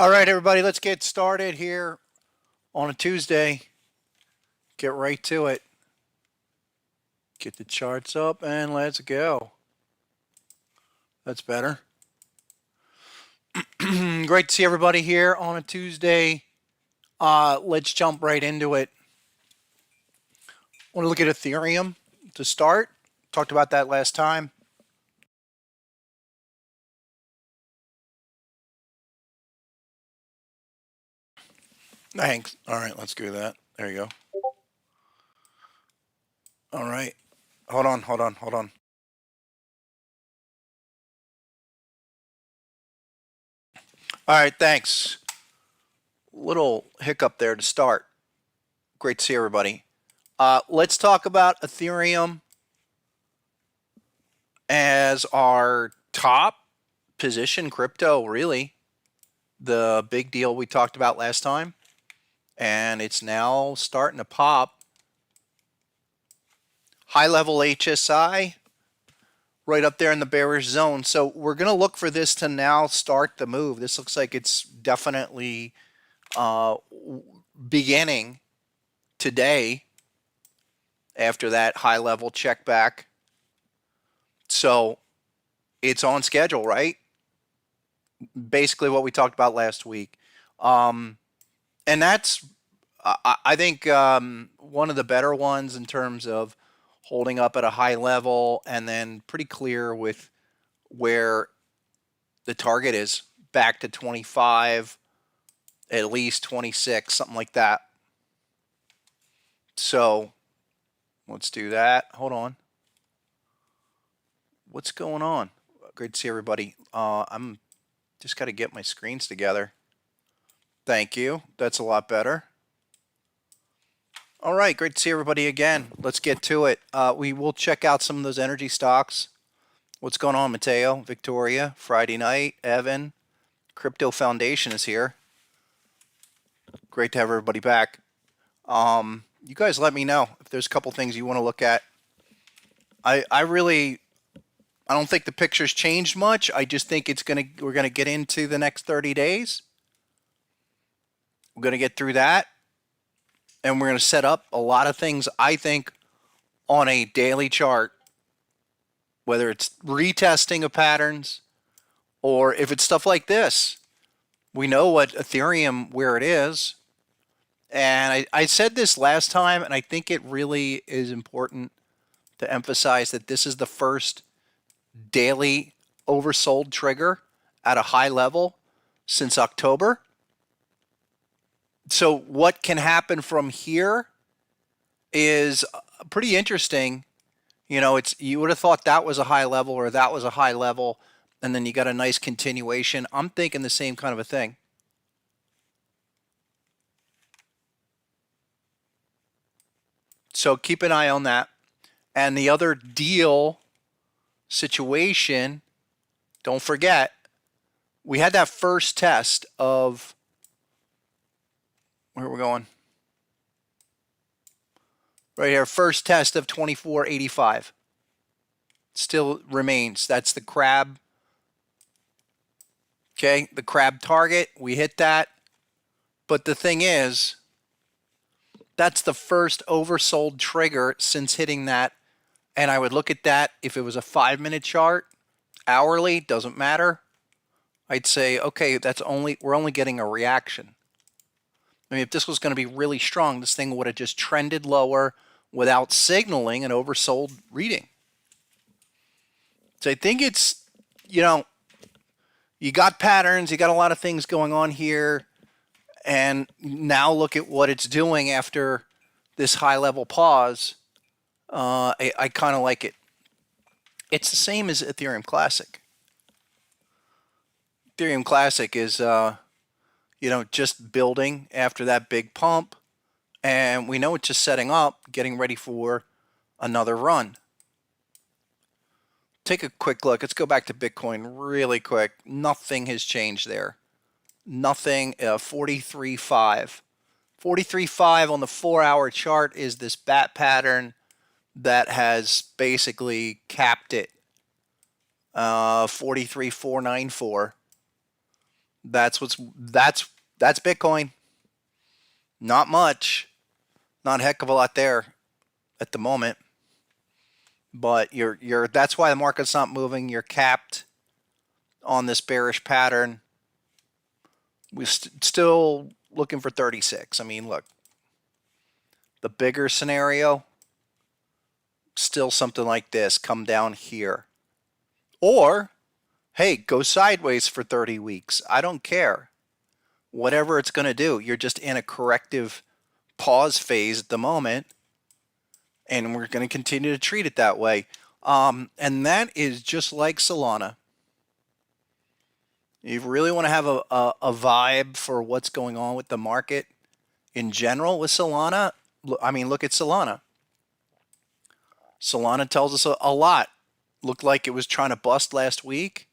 All right, everybody, let's get started here on a Tuesday. Get right to it. Get the charts up and let's go. That's better. Great to see everybody here on a Tuesday. Let's jump right into it. I want to look at Ethereum to start. Talked about that last time. Thanks. All right, let's do that. There you go. All right. Hold on. All right, thanks. Little hiccup there to start. Great to see everybody. Let's talk about Ethereum as our top position crypto, really. The big deal we talked about last time. And it's now starting to pop. High level HSI right up there in the bearish zone. So we're going to look for this to now start the move. This looks like it's definitely beginning today after that high level check back. So it's on schedule, right? Basically what we talked about last week. And that's, I think, one of the better ones in terms of holding up at a high level and then pretty clear with where the target is, back to 25, at least 26, something like that. So let's do that. Hold on. What's going on? Great to see everybody. I'm just got to get my screens together. Thank you. That's a lot better. All right, great to see everybody again. Let's get to it. We will check out some of those energy stocks. What's going on, Mateo, Victoria, Friday night, Evan, Crypto Foundation is here. Great to have everybody back. You guys let me know if there's a couple things you want to look at. I don't think the picture's changed much. I just think we're gonna get into the next 30 days. We're gonna get through that. And we're going to set up a lot of things, I think, on a daily chart, whether it's retesting of patterns or if it's stuff like this. We know what Ethereum, where it is. And I said this last time, and I think it really is important to emphasize that this is the first daily oversold trigger at a high level since October. So what can happen from here is pretty interesting. You know, you would have thought that was a high level or that was a high level, and then you got a nice continuation. I'm thinking the same kind of a thing. So keep an eye on that. And the other deal situation, don't forget, we had that first test of, where are we going? Right here, first test of 24.85. Still remains. That's the crab. Okay, the crab target. We hit that. But the thing is, that's the first oversold trigger since hitting that. And I would look at that if it was a 5-minute chart, hourly, doesn't matter. I'd say, okay, we're only getting a reaction. I mean, if this was going to be really strong, this thing would have just trended lower without signaling an oversold reading. So I think it's, you know, you got patterns, you got a lot of things going on here, and now look at what it's doing after this high-level pause. I kind of like it. It's the same as Ethereum Classic. Ethereum Classic is, just building after that big pump. And we know it's just setting up, getting ready for another run. Take a quick look. Let's go back to Bitcoin really quick. Nothing has changed there. Nothing. 43.5. 43.5 on the 4-hour chart is this bat pattern that has basically capped it. 43.494. That's Bitcoin. Not much. Not a heck of a lot there at the moment. But that's why the market's not moving. You're capped on this bearish pattern. We're still looking for 36. I mean, look, the bigger scenario, still something like this, come down here. Or, hey, go sideways for 30 weeks. I don't care. Whatever it's going to do, you're just in a corrective pause phase at the moment, and we're going to continue to treat it that way. And that is just like Solana. You really want to have a vibe for what's going on with the market in general with Solana. I mean, look at Solana. Solana tells us a lot. Looked like it was trying to bust last week.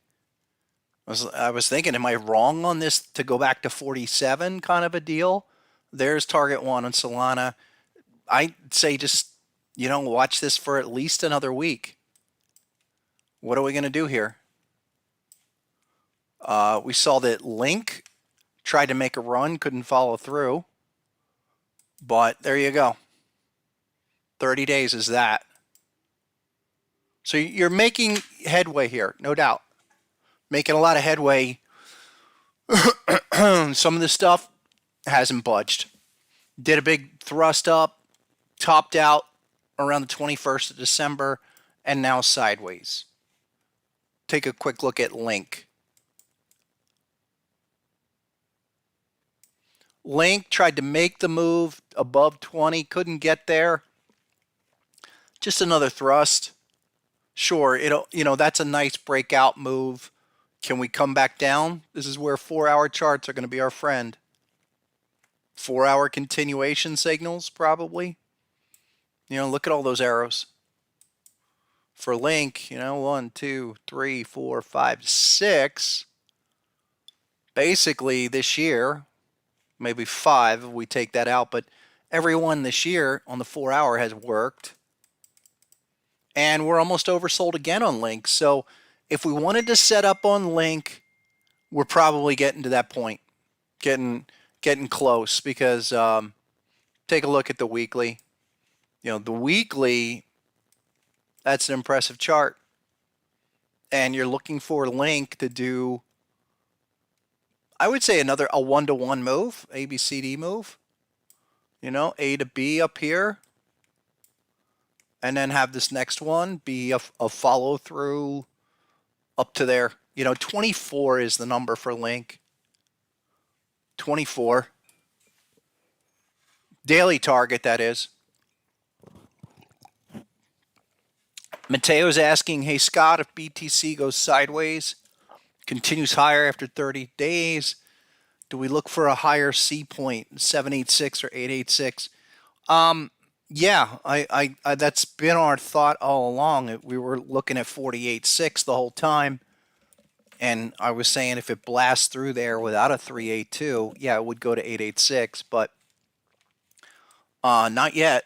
I was thinking, am I wrong on this to go back to 47 kind of a deal? There's target one on Solana. I'd say just, watch this for at least another week. What are we going to do here? We saw that Link tried to make a run, couldn't follow through. But there you go. 30 days is that. So you're making headway here, no doubt. Making a lot of headway. Some of the stuff hasn't budged. Did a big thrust up, topped out around the 21st of December, and now sideways. Take a quick look at Link. Link tried to make the move above 20, couldn't get there. Just another thrust. Sure, that's a nice breakout move. Can we come back down? This is where 4-hour charts are going to be our friend. 4-hour continuation signals, probably. Look at all those arrows. For Link, 1, 2, 3, 4, 5, 6. Basically, this year, maybe 5 if we take that out, but every one this year on the 4-hour has worked. And we're almost oversold again on Link. So if we wanted to set up on Link, we're probably getting to that point, getting close. Because take a look at the weekly. The weekly, that's an impressive chart. And you're looking for Link to do, I would say, a 1-to-1 move, ABCD move. A to B up here. And then have this next one be a follow through up to there. 24 is the number for Link. 24. Daily target, that is. Mateo's asking, hey, Scott, if BTC goes sideways, continues higher after 30 days, do we look for a higher C point, 786 or 886? Yeah, I that's been our thought all along. We were looking at 48.6 the whole time. And I was saying if it blasts through there without a 382, yeah, it would go to 886, but not yet.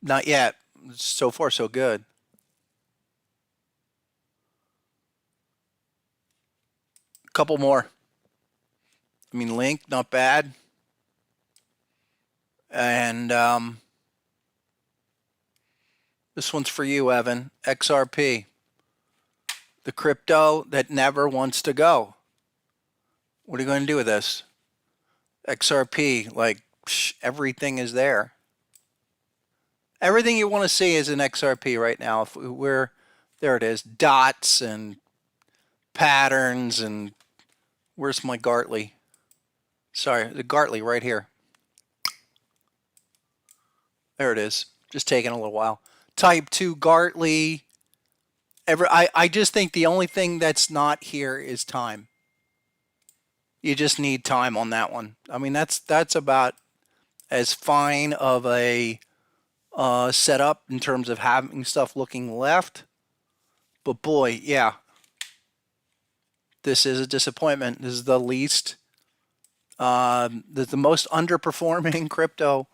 Not yet. So far, so good. A couple more. I mean, Link, not bad. And this one's for you, Evan. XRP. The crypto that never wants to go. What are you going to do with this? XRP, like, everything is there. Everything you want to see is in XRP right now. If we're there, it is. Dots and patterns and where's my Gartley? Sorry, the Gartley right here. There it is. Just taking a little while. Type 2 Gartley. I just think the only thing that's not here is time. You just need time on that one. I mean, that's about as fine of a setup in terms of having stuff looking left. But boy, yeah, this is a disappointment. This is the least, the most underperforming crypto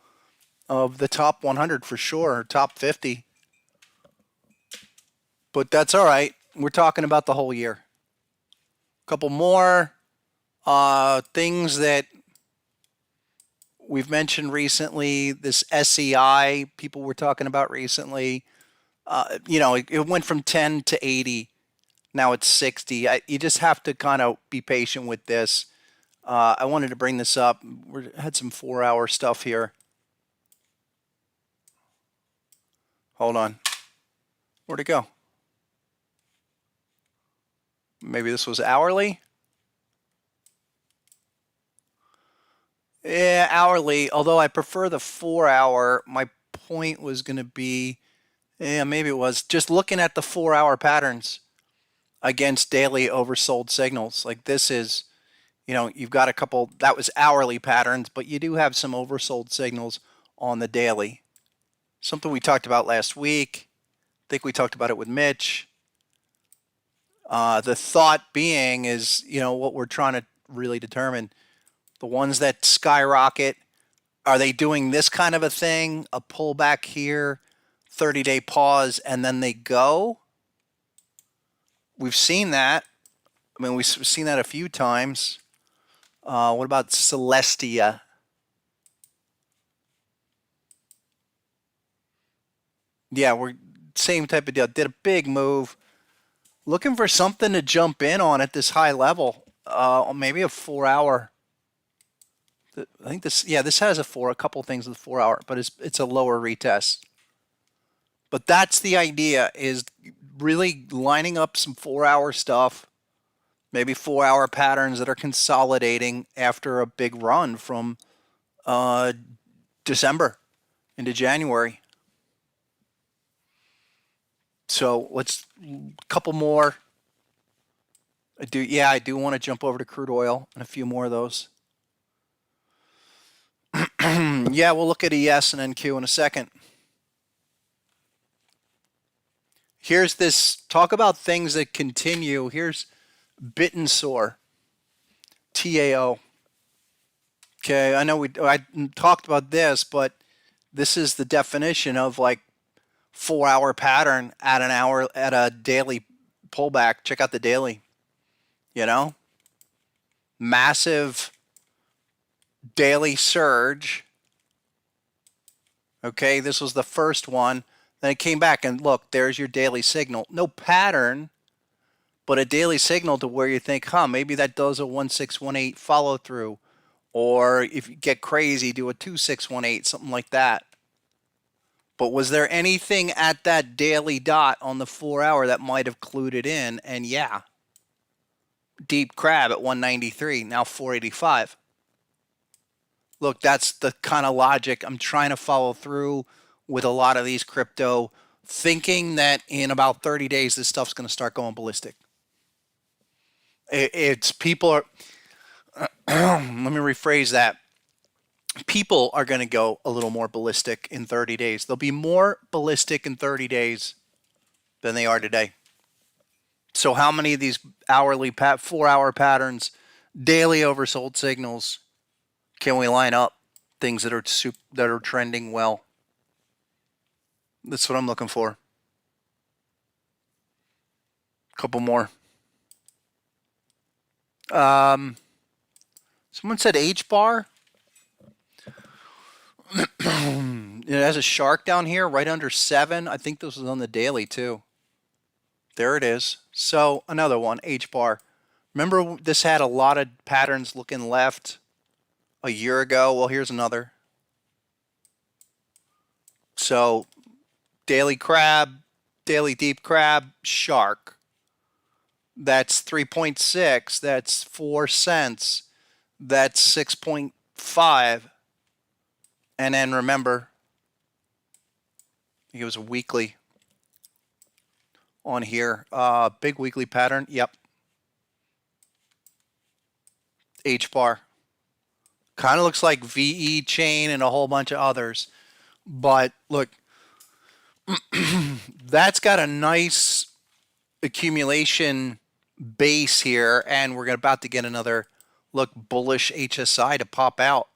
of the top 100 for sure, top 50. But that's all right. We're talking about the whole year. A couple more. Things that we've mentioned recently, this SEI people were talking about recently. It went from 10 to 80. Now it's 60. You just have to kind of be patient with this. I wanted to bring this up. We had some 4-hour stuff here. Hold on. Where'd it go? Maybe this was hourly? Yeah, hourly. Although I prefer the 4-hour. My point was going to be, yeah, maybe it was just looking at the 4-hour patterns against daily oversold signals. Like this is, you've got a couple, that was hourly patterns, but you do have some oversold signals on the daily. Something we talked about last week. I think we talked about it with Mitch. The thought being is, what we're trying to really determine. The ones that skyrocket, are they doing this kind of a thing? A pullback here, 30-day pause, and then they go? We've seen that. I mean, we've seen that a few times. What about Celestia? Yeah, we're same type of deal. Did a big move. Looking for something to jump in on at this high level. Maybe a 4-hour. I think this has a couple things with 4-hour, but it's a lower retest. But that's the idea, is really lining up some 4-hour stuff, maybe 4-hour patterns that are consolidating after a big run from December into January. So let's couple more. I do want to jump over to crude oil and a few more of those. Yeah, we'll look at ES and NQ in a second. Here's this, talk about things that continue. Here's Bittensor, TAO. Okay, I know I talked about this, but this is the definition of like 4-hour pattern at an hour at a daily pullback. Check out the daily. Massive daily surge. Okay, this was the first one. Then it came back and look, there's your daily signal. No pattern, but a daily signal to where you think, maybe that does a 1618 follow through. Or if you get crazy, do a 2618, something like that. But was there anything at that daily dot on the 4-hour that might have clued it in? And yeah, deep crab at 193, now 485. Look, that's the kind of logic I'm trying to follow through with a lot of these crypto, thinking that in about 30 days, this stuff's going to start going ballistic. People are, let me rephrase that. People are going to go a little more ballistic in 30 days. They'll be more ballistic in 30 days than they are today. So how many of these hourly 4-hour patterns, daily oversold signals, can we line up? Things that are trending well. That's what I'm looking for. A couple more. Someone said H bar. It has a shark down here right under 7. I think this was on the daily too. There it is. So another one, H bar. Remember this had a lot of patterns looking left a year ago? Well, here's another. So daily crab, daily deep crab, shark. That's 3.6. That's 4 cents. That's 6.5. And then remember, it was a weekly on here. Big weekly pattern. Yep. H bar. Kind of looks like VE chain and a whole bunch of others. But look, that's got a nice accumulation base here, and we're about to get another bullish HSI to pop out.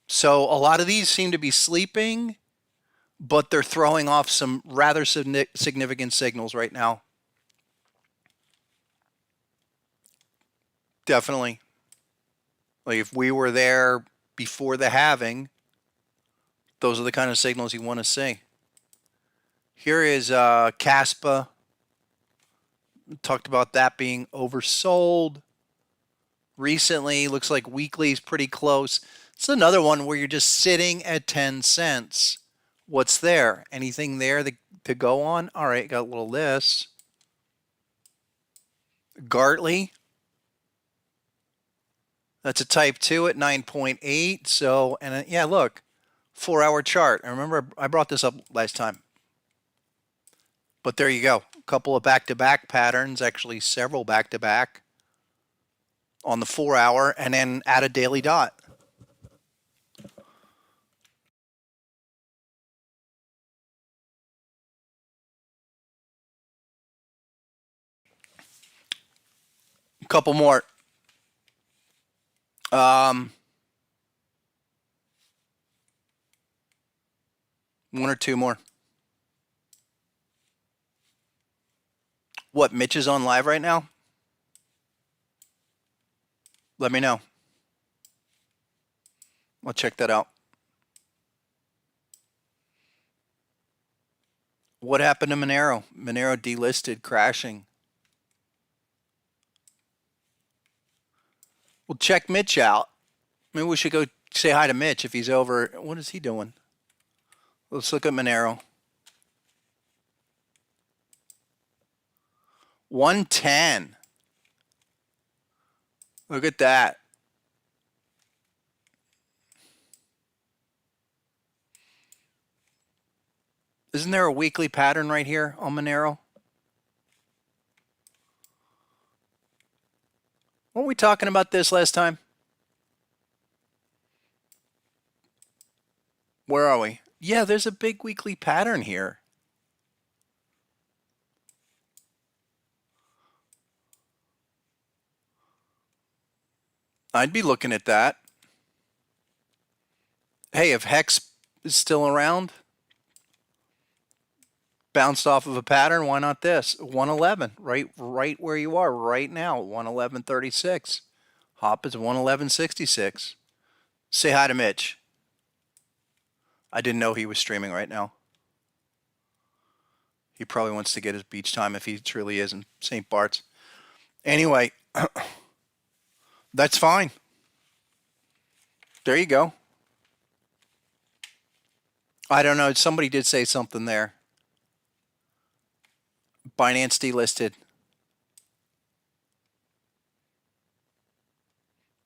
So a lot of these seem to be sleeping, but they're throwing off some rather significant signals right now. Definitely. Like if we were there before the halving, those are the kind of signals you want to see. Here is Caspa. Talked about that being oversold recently. Looks like weekly is pretty close. It's another one where you're just sitting at 10 cents. What's there? Anything there to go on? All right, got a little this. Gartley. That's a type 2 at 9.8. So, and yeah, look, 4-hour chart. I remember I brought this up last time. But there you go. A couple of back-to-back patterns, actually several back-to-back on the 4-hour, and then add a daily dot. A couple more. One or two more. What, Mitch is on live right now? Let me know. I'll check that out. What happened to Monero? Monero delisted, crashing. Well, check Mitch out. Maybe we should go say hi to Mitch if he's over. What is he doing? Let's look at Monero. 110. Look at that. Isn't there a weekly pattern right here on Monero? Weren't we talking about this last time? Where are we? Yeah, there's a big weekly pattern here. I'd be looking at that. Hey, if Hex is still around, bounced off of a pattern, why not this? 111, right where you are right now, 111.36. Hop is 111.66. Say hi to Mitch. I didn't know he was streaming right now. He probably wants to get his beach time if he truly is in St. Bart's. Anyway, that's fine. There you go. I don't know. Somebody did say something there. Binance delisted.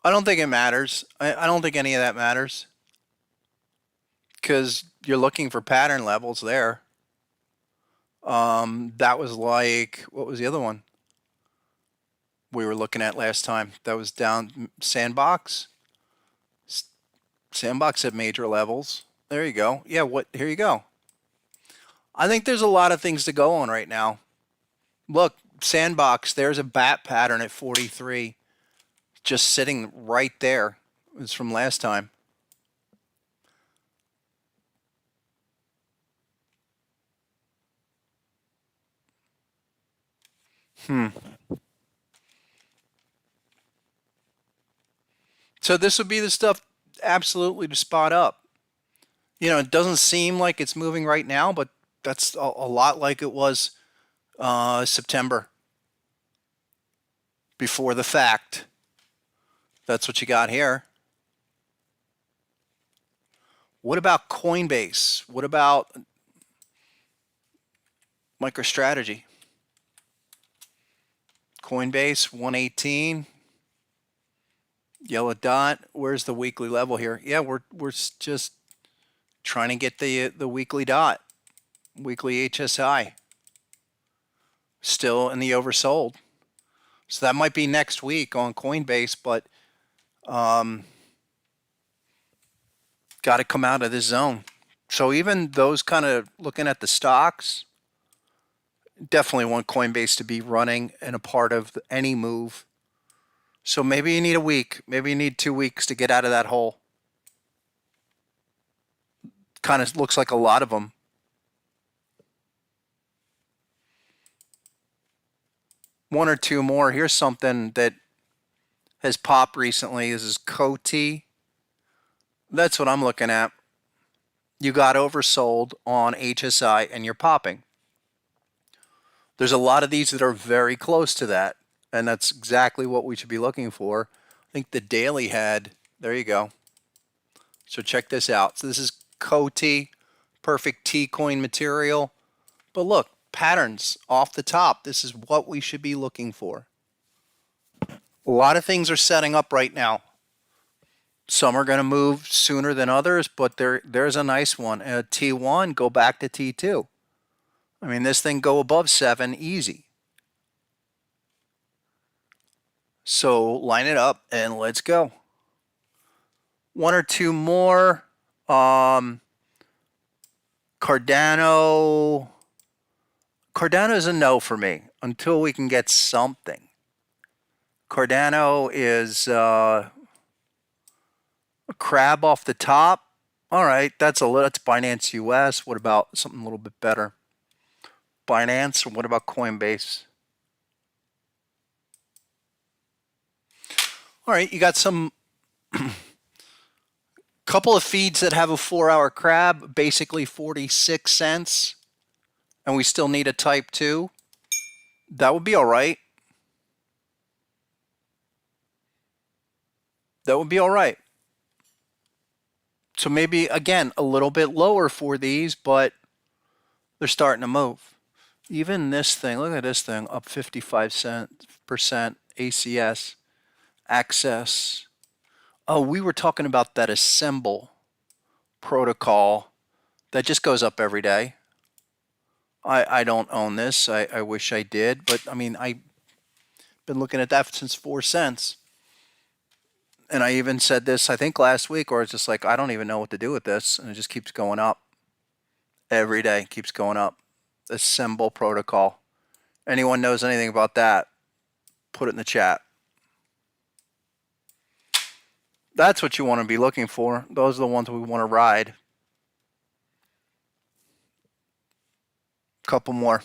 I don't think it matters. I don't think any of that matters. Because you're looking for pattern levels there. That was like, what was the other one we were looking at last time? That was down Sandbox. Sandbox at major levels. There you go. Yeah, here you go. I think there's a lot of things to go on right now. Look, Sandbox, there's a bat pattern at 43. Just sitting right there. It's from last time. So this would be the stuff absolutely to spot up. You know, it doesn't seem like it's moving right now, but that's a lot like it was September. Before the fact. That's what you got here. What about Coinbase? What about MicroStrategy? Coinbase 118. Yellow dot. Where's the weekly level here? Yeah, we're just trying to get the weekly dot. Weekly HSI. Still in the oversold. So that might be next week on Coinbase, but got to come out of this zone. So even those kind of looking at the stocks, definitely want Coinbase to be running and a part of any move. So maybe you need a week. Maybe you need 2 weeks to get out of that hole. Kind of looks like a lot of them. One or two more. Here's something that has popped recently. This is COTI. That's what I'm looking at. You got oversold on HSI and you're popping. There's a lot of these that are very close to that, and that's exactly what we should be looking for. I think the daily had, there you go. So check this out. So this is COTI, perfect T coin material. But look, patterns off the top. This is what we should be looking for. A lot of things are setting up right now. Some are going to move sooner than others, but there's a nice one. T1, go back to T2. I mean, this thing go above 7 easy. So line it up and let's go. One or two more. Cardano. Cardano is a no for me until we can get something. Cardano is a crab off the top. All right, that's Binance US. What about something a little bit better? Binance, or what about Coinbase? All right, you got some couple of feeds that have a 4-hour crab, basically 46 cents, and we still need a type 2. That would be all right. That would be all right. So maybe, again, a little bit lower for these, but they're starting to move. Even this thing, look at this thing, up 55% ACS, access. Oh, we were talking about that assemble protocol that just goes up every day. I don't own this. I wish I did, but I mean, I've been looking at that since 4 cents. And I even said this, I think last week, or it's just like, I don't even know what to do with this. And it just keeps going up. Every day keeps going up. Assemble protocol. Anyone knows anything about that? Put it in the chat. That's what you want to be looking for. Those are the ones we want to ride. Couple more.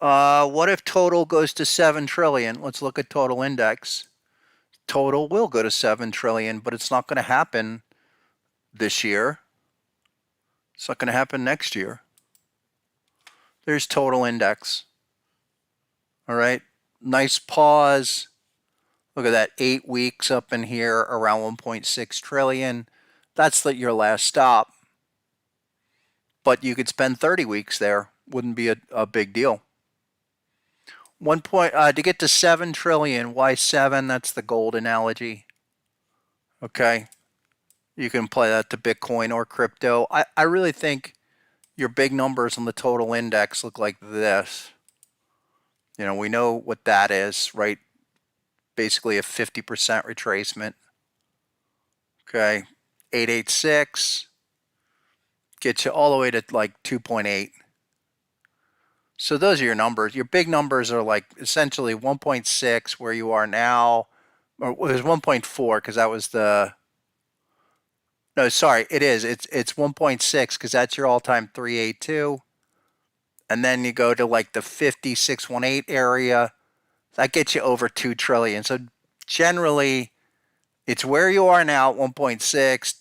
What if total goes to 7 trillion? Let's look at total index. Total will go to 7 trillion, but it's not going to happen this year. It's not going to happen next year. There's total index. All right. Nice pause. Look at that, 8 weeks up in here around 1.6 trillion. That's your last stop. But you could spend 30 weeks there. Wouldn't be a big deal. To get to 7 trillion, why 7? That's the gold analogy. Okay. You can apply that to Bitcoin or crypto. I really think your big numbers on the total index look like this. You know, we know what that is, right? Basically a 50% retracement. Okay. 886 gets you all the way to like 2.8. So those are your numbers. Your big numbers are like essentially 1.6 where you are now, or it was 1.4 because that was the, no, sorry, it is. It's 1.6 because that's your all-time 382. And then you go to like the 5618 area. That gets you over 2 trillion. So generally, it's where you are now, 1.6,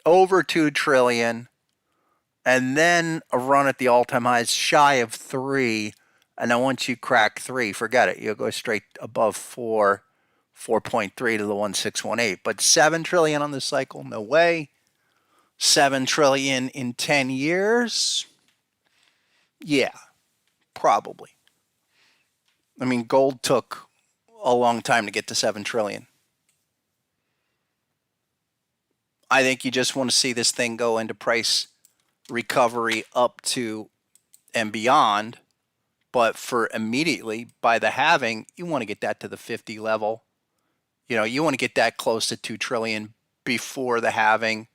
over 2 trillion, and then a run at the all-time highs shy of 3. And then once you crack 3, forget it. You'll go straight above 4, 4.3 to the 1618. But 7 trillion on this cycle, no way. 7 trillion in 10 years? Yeah, probably. I mean, gold took a long time to get to 7 trillion. I think you just want to see this thing go into price recovery up to and beyond. But for immediately, by the halving, you want to get that to the 50 level. You know, you want to get that close to 2 trillion before the halving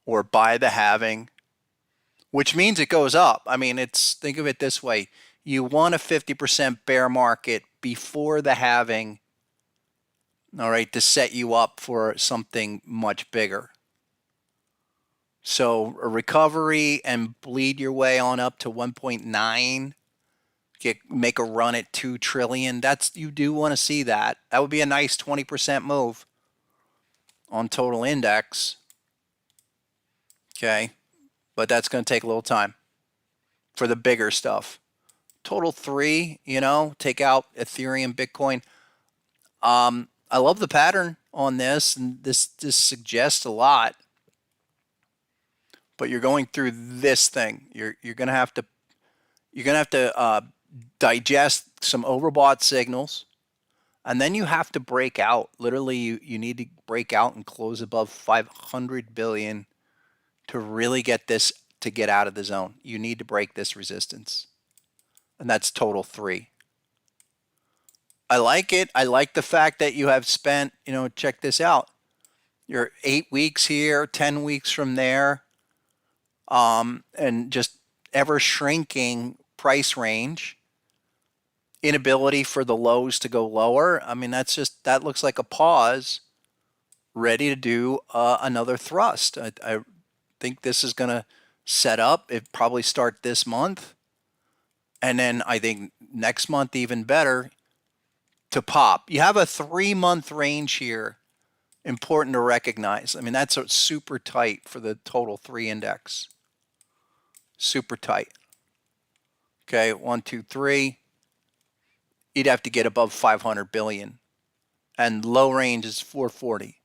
or by the halving, which means it goes up. I mean, think of it this way. You want a 50% bear market before the halving, all right, to set you up for something much bigger. So a recovery and bleed your way on up to 1.9 make a run at 2 trillion. You do want to see that. That would be a nice 20% move on total index. Okay, but that's going to take a little time for the bigger stuff. Total 3, take out Ethereum, Bitcoin. I love the pattern on this, and this suggests a lot. But you're going through this thing. You're gonna have to digest some overbought signals, and then you have to break out. Literally, you need to break out and close above 500 billion to really get this to get out of the zone. You need to break this resistance, and that's total 3. I like it. I like the fact that you have spent, check this out. You're 8 weeks here, 10 weeks from there, and just ever shrinking price range. Inability for the lows to go lower. I mean, that looks like a pause, ready to do another thrust. I think this is going to set up. It probably start this month, and then I think next month even better to pop. You have a 3-month range here. Important to recognize. I mean, that's super tight for the total 3 index. Super tight. Okay, 1, 2, 3. You'd have to get above 500 billion. And low range is 440.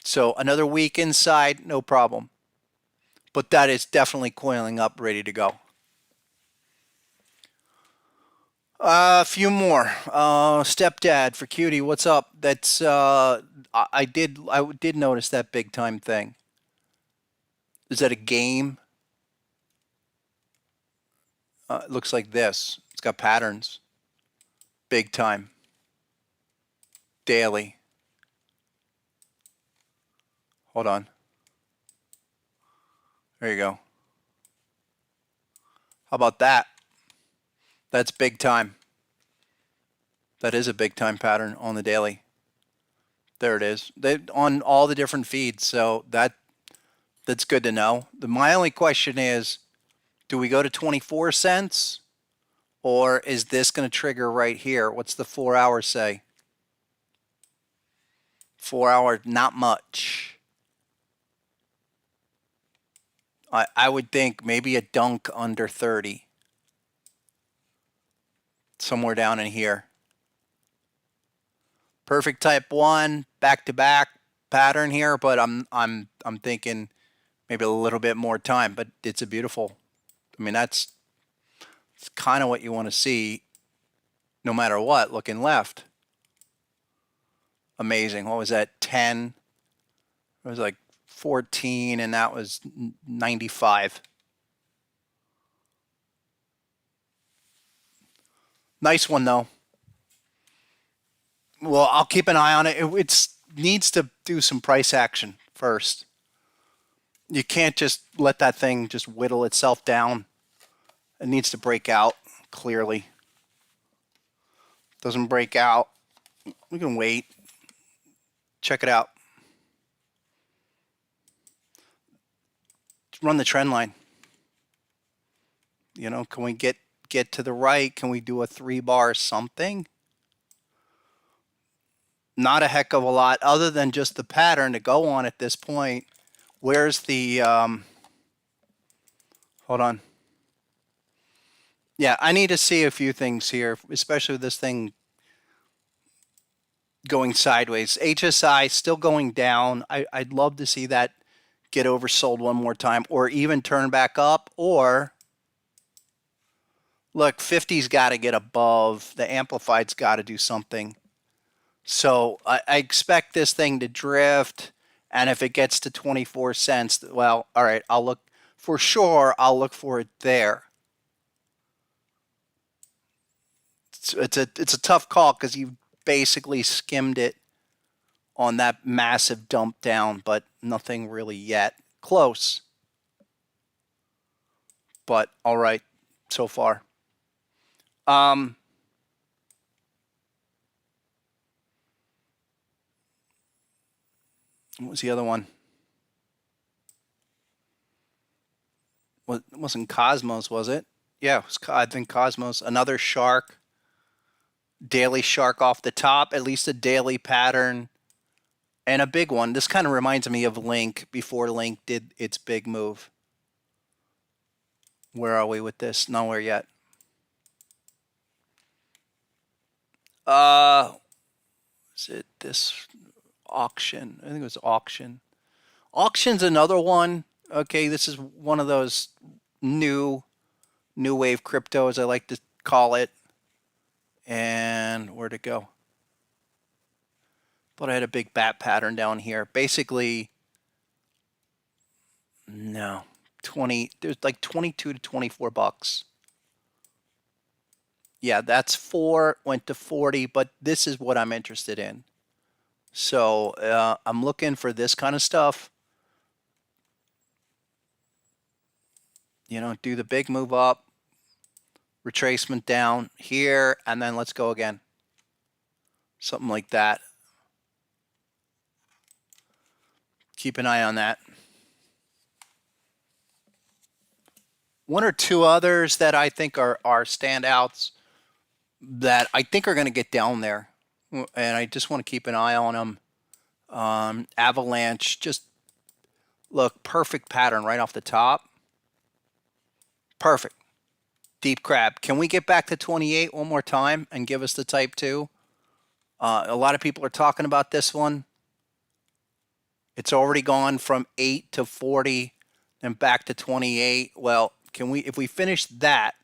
So another week inside, no problem. But that is definitely coiling up, ready to go. A few more. Stepdad for Cutie, what's up? That's I did notice that big time thing. Is that a game? It looks like this. It's got patterns. Big time. Daily. Hold on. There you go. How about that? That's big time. That is a big time pattern on the daily. There it is. On all the different feeds. So that's good to know. My only question is, do we go to 24 cents? Or is this going to trigger right here? What's the 4 hours say? 4 hours, not much. I would think maybe a dunk under 30. Somewhere down in here. Perfect type 1, back-to-back pattern here, but I'm thinking maybe a little bit more time, but it's a beautiful. I mean, it's kind of what you want to see no matter what, looking left. Amazing. What was that? 10. It was like 14, and that was 95. Nice one, though. Well, I'll keep an eye on it. It needs to do some price action first. You can't just let that thing just whittle itself down. It needs to break out clearly. Doesn't break out. We can wait. Check it out. Run the trend line. Can we get to the right? Can we do a 3-bar something? Not a heck of a lot other than just the pattern to go on at this point. Where's the hold on. Yeah, I need to see a few things here, especially with this thing going sideways. HSI still going down. I'd love to see that get oversold one more time, or even turn back up, or look, 50's got to get above. The amplified's got to do something. So I expect this thing to drift, and if it gets to 24 cents, well, all right, I'll look for sure. I'll look for it there. It's a tough call because you basically skimmed it on that massive dump down, but nothing really yet. Close. But all right so far. What was the other one? It wasn't Cosmos, was it? Yeah, I think Cosmos. Another shark. Daily shark off the top. At least a daily pattern. And a big one. This kind of reminds me of Link before Link did its big move. Where are we with this? Nowhere yet. Is it this auction? I think it was auction. Auction's another one. Okay, this is one of those new wave crypto, as I like to call it. And where'd it go? But I had a big bat pattern down here. Basically, no, 20. There's like 22 to 24 bucks. Yeah, that's 4, went to 40, but this is what I'm interested in. So I'm looking for this kind of stuff. You know, do the big move up, retracement down here, and then let's go again. Something like that. Keep an eye on that. One or two others that I think are standouts that I think are going to get down there. And I just want to keep an eye on them. Avalanche, just look, perfect pattern right off the top. Perfect. Deep crab. Can we get back to 28 one more time and give us the type 2? A lot of people are talking about this one. It's already gone from 8 to 40 and back to 28. Well, can we, if we finish that,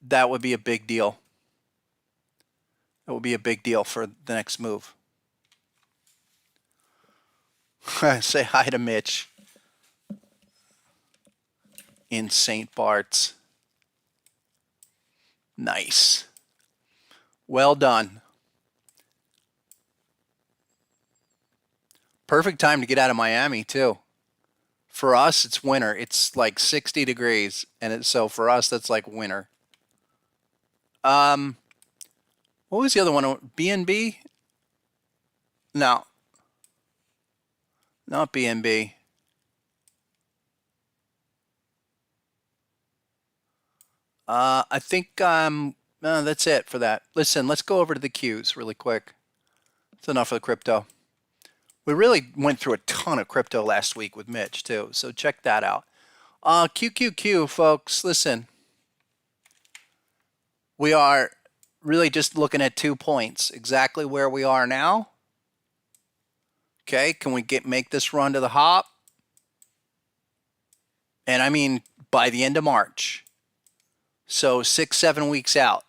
that would be a big deal. That would be a big deal for the next move. Say hi to Mitch in St. Bart's. Nice. Well done. Perfect time to get out of Miami, too. For us, it's winter. It's like 60 degrees. And so for us, that's like winter. What was the other one? B&B? No. Not B&B. I think that's it for that. Listen, let's go over to the Qs really quick. That's enough of the crypto. We really went through a ton of crypto last week with Mitch, too. So check that out. QQQ, folks, listen. We are really just looking at 2 points. Exactly where we are now. Okay, can we make this run to the hop? And I mean by the end of March. So 6-7 weeks out.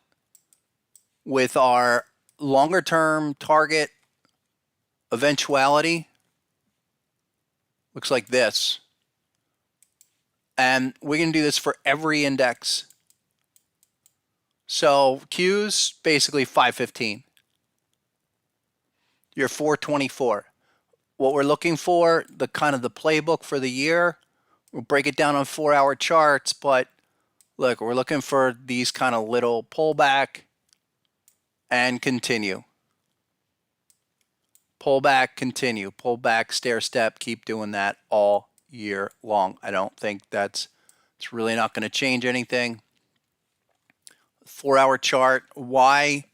With our longer term target eventuality, looks like this. And we're going to do this for every index. So Q's basically 515. You're 424. What we're looking for, the kind of the playbook for the year, we'll break it down on 4-hour charts, but look, we're looking for these kind of little pullback and continue. Pull back, continue. Pull back, stair step, keep doing that all year long. I don't think it's really not going to change anything. 4-hour chart, why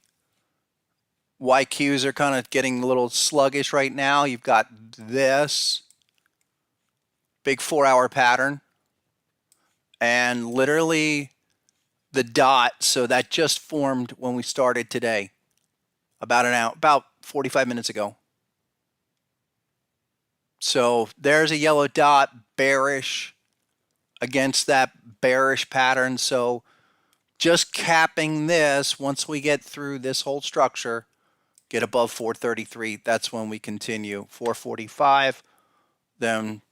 Qs are kind of getting a little sluggish right now. You've got this big 4-hour pattern and literally the dot. So that just formed when we started today, about 45 minutes ago. So there's a yellow dot, bearish against that bearish pattern. So just capping this, once we get through this whole structure, get above 433, that's when we continue. 445, then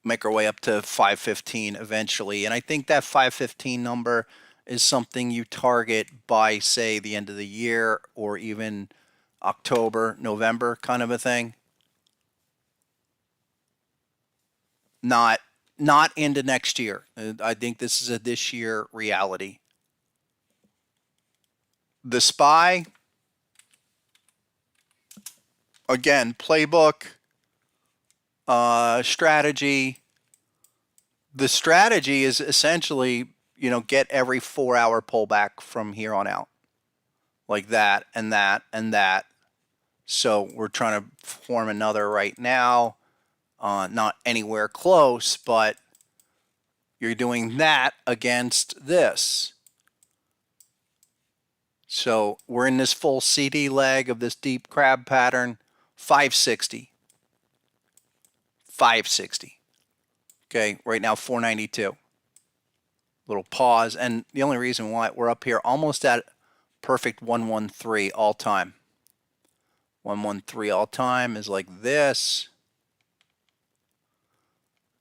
make our way up to 515 eventually. And I think that 515 number is something you target by, say, the end of the year or even October, November kind of a thing. Not into next year. I think this is a this year reality. The SPY, again, playbook, strategy. The strategy is essentially, get every 4-hour pullback from here on out, like that and that and that. So we're trying to form another right now, not anywhere close, but you're doing that against this. So we're in this full CD leg of this deep crab pattern, 560. 560. Okay, right now 492. Little pause, and the only reason why we're up here almost at perfect 113 all time. 113 all time is like this.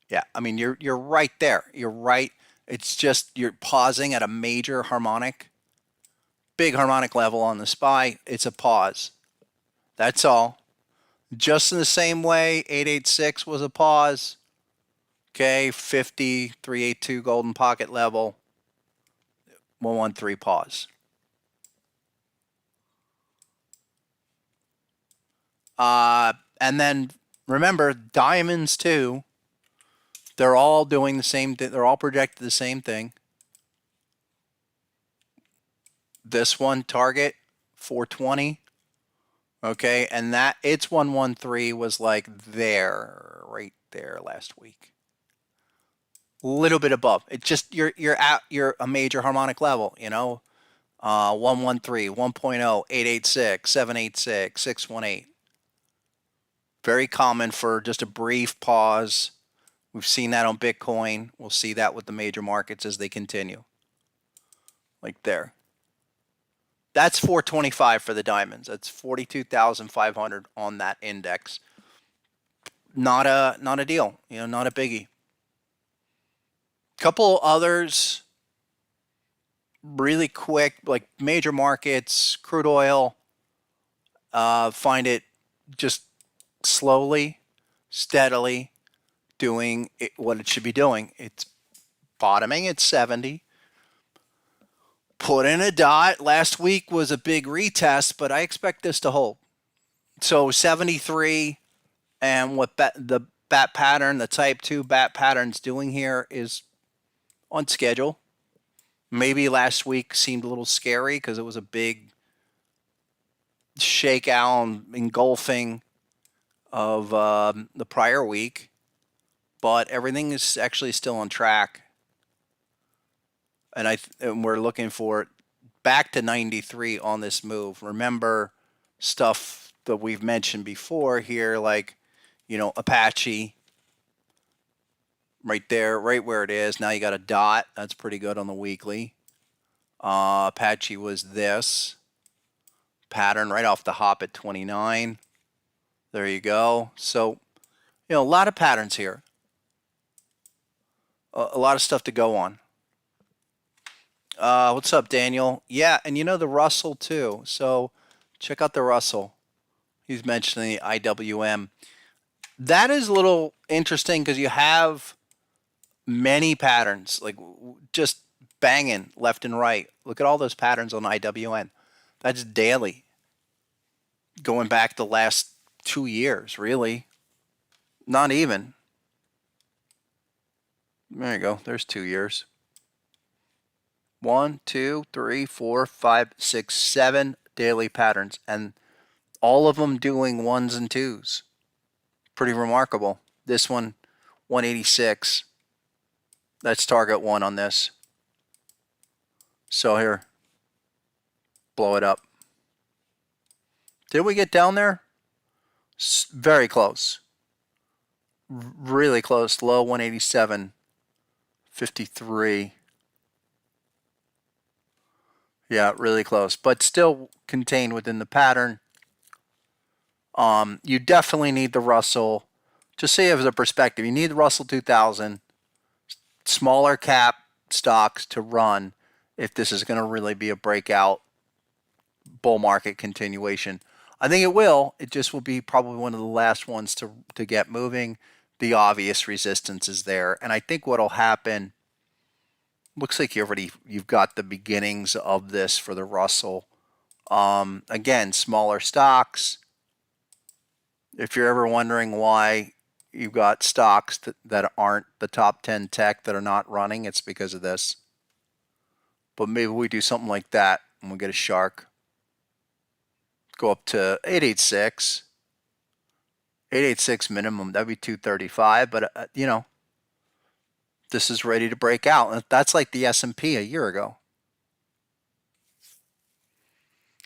Yeah, I mean you're right there. You're right. It's just you're pausing at a major harmonic, big harmonic level on the SPY. It's a pause. That's all. Just in the same way 886 was a pause. Okay, 50, 382 golden pocket level, 113 pause. And then remember, diamonds too, they're all doing the same thing. They're all projected the same thing. This one, target, 420. Okay, and that its 113 was like there, right there last week. Little bit above. It just you're at a major harmonic level, 113, 1.0, 886, 786, 618. Very common for just a brief pause. We've seen that on Bitcoin. We'll see that with the major markets as they continue. Like there. That's 425 for the diamonds. That's 42,500 on that index. Not a deal, not a biggie. Couple others really quick, like major markets, crude oil, find it just slowly, steadily doing what it should be doing. It's bottoming at 70. Put in a dot. Last week was a big retest, but I expect this to hold. So 73, and what the bat pattern, the type 2 bat pattern's doing here is on schedule. Maybe last week seemed a little scary because it was a big shakeout and engulfing of the prior week, but everything is actually still on track. And we're looking for back to 93 on this move. Remember stuff that we've mentioned before here, like, Apache right there, right where it is. Now you got a dot. That's pretty good on the weekly. Apache was this pattern right off the hop at 29. There you go. So, a lot of patterns here. A lot of stuff to go on. What's up, Daniel? Yeah, and the Russell too. So check out the Russell. He's mentioning the IWM. That is a little interesting because you have many patterns, like just banging left and right. Look at all those patterns on IWM. That's daily. Going back the last 2 years, really. Not even. There you go. There's 2 years. 1, 2, 3, 4, 5, 6, 7 daily patterns, and all of them doing 1s and 2s. Pretty remarkable. This one, 186. That's target 1 on this. So here, blow it up. Did we get down there? Very close. Really close. Low 187. 53. Yeah, really close, but still contained within the pattern. You definitely need the Russell. Just say as a perspective, you need the Russell 2000, smaller cap stocks to run if this is going to really be a breakout bull market continuation. I think it will. It just will be probably one of the last ones to get moving. The obvious resistance is there, and I think what'll happen. Looks like you've got the beginnings of this for the Russell. Again, smaller stocks. If you're ever wondering why you've got stocks that aren't the top 10 tech that are not running, it's because of this. But maybe we do something like that and we get a shark. Go up to 886. 886 minimum. That'd be 235. But, you know, this is ready to break out. That's like the S&P a year ago.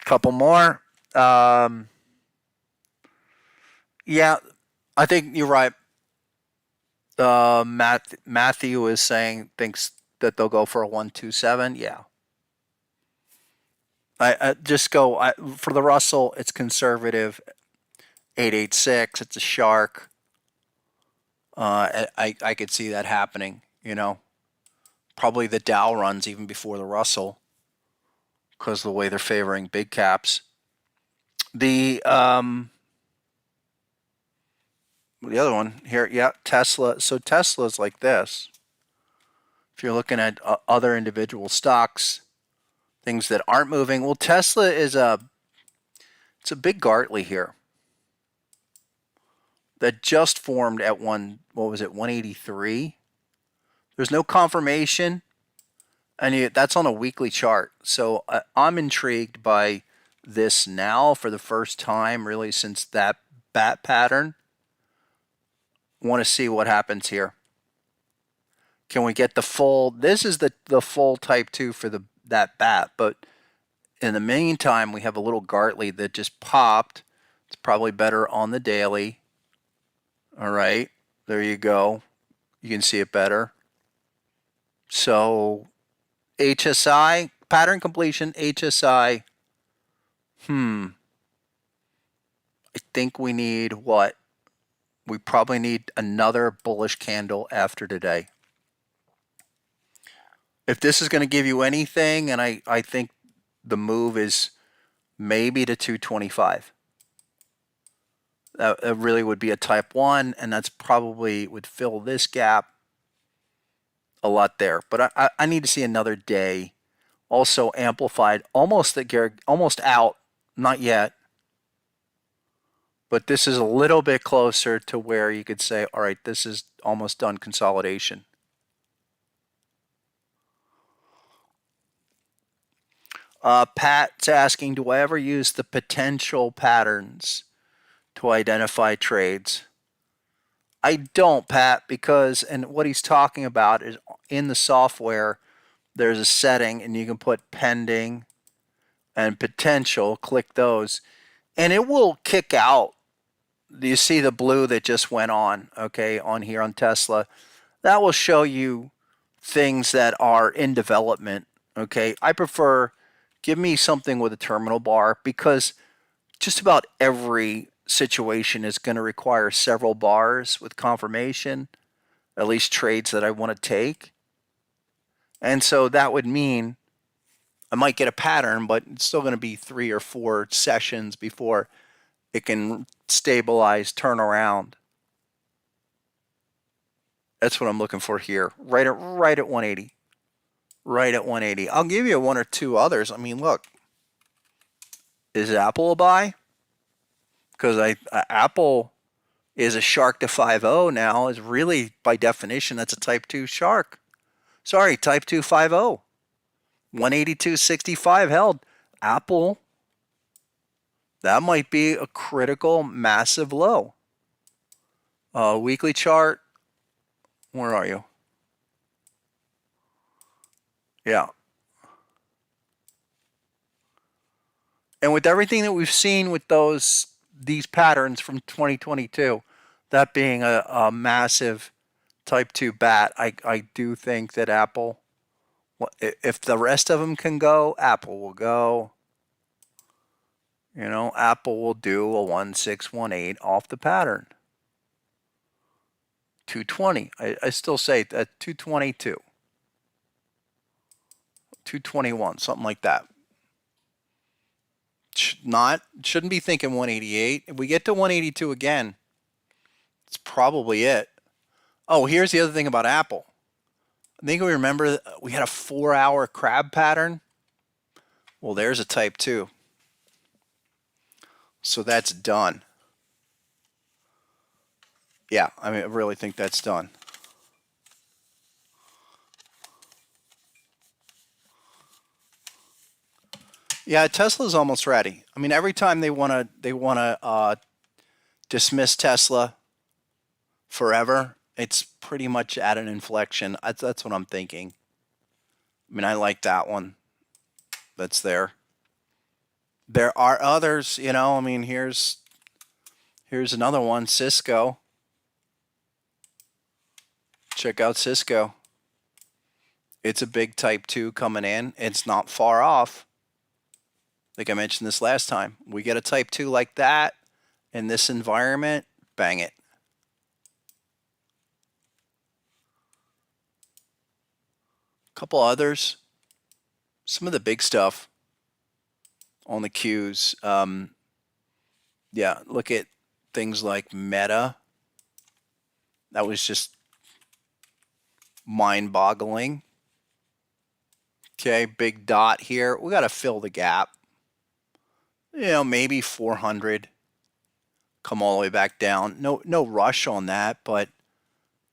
Couple more. Yeah, I think you're right. Matthew is saying thinks that they'll go for a 127. Yeah. I just go for the Russell. It's conservative. 886. It's a shark. I could see that happening. You know, probably the Dow runs even before the Russell because of the way they're favoring big caps. The other one here, yeah, Tesla. So Tesla's like this. If you're looking at other individual stocks, things that aren't moving, well, Tesla is it's a big Gartley here that just formed at what was it, 183. There's no confirmation, and that's on a weekly chart. So I'm intrigued by this now for the first time, really, since that bat pattern. Want to see what happens here. Can we get the full? This is the full type 2 for that bat, but in the meantime, we have a little Gartley that just popped. It's probably better on the daily. All right, there you go. You can see it better. So HSI, pattern completion, HSI. I think we need what? We probably need another bullish candle after today. If this is going to give you anything, and I think the move is maybe to 225. That really would be a type 1, and that's probably would fill this gap a lot there. But I need to see another day. Also amplified, almost out, not yet. But this is a little bit closer to where you could say, all right, this is almost done consolidation. Pat's asking, do I ever use the potential patterns to identify trades? I don't, Pat, because, and what he's talking about is in the software, there's a setting and you can put pending and potential, click those, and it will kick out. Do you see the blue that just went on, okay, on here on Tesla? That will show you things that are in development, okay? I prefer give me something with a terminal bar because just about every situation is going to require several bars with confirmation, at least trades that I want to take. And so that would mean I might get a pattern, but it's still going to be 3 or 4 sessions before it can stabilize, turn around. That's what I'm looking for here, right at 180. Right at 180. I'll give you 1 or 2 others. I mean, look, is Apple a buy? Because Apple is a shark to 5.0 now. Is really, by definition, that's a type 2 shark. Sorry, type 2 5.0. 182.65 held. Apple, that might be a critical, massive low. Weekly chart, where are you? Yeah. And with everything that we've seen with these patterns from 2022, that being a massive type 2 bat, I do think that Apple, if the rest of them can go, Apple will go. You know, Apple will do a 1618 off the pattern. 220. I still say that 222. 221, something like that. Shouldn't be thinking 188. If we get to 182 again, it's probably it. Oh, here's the other thing about Apple. I think we remember we had a 4-hour crab pattern. Well, there's a type 2. So that's done. Yeah, I mean, I really think that's done. Yeah, Tesla's almost ready. I mean, every time they wanna dismiss Tesla forever, it's pretty much at an inflection. That's what I'm thinking. I mean, I like that one that's there. There are others, you know. I mean, here's another one, Cisco. Check out Cisco. It's a big type 2 coming in. It's not far off. Like I mentioned this last time. We get a type 2 like that in this environment, bang it. A couple others. Some of the big stuff on the Qs. Yeah, look at things like Meta. That was just mind-boggling. Okay, big dot here. We got to fill the gap. You know, maybe 400. Come all the way back down. No rush on that, but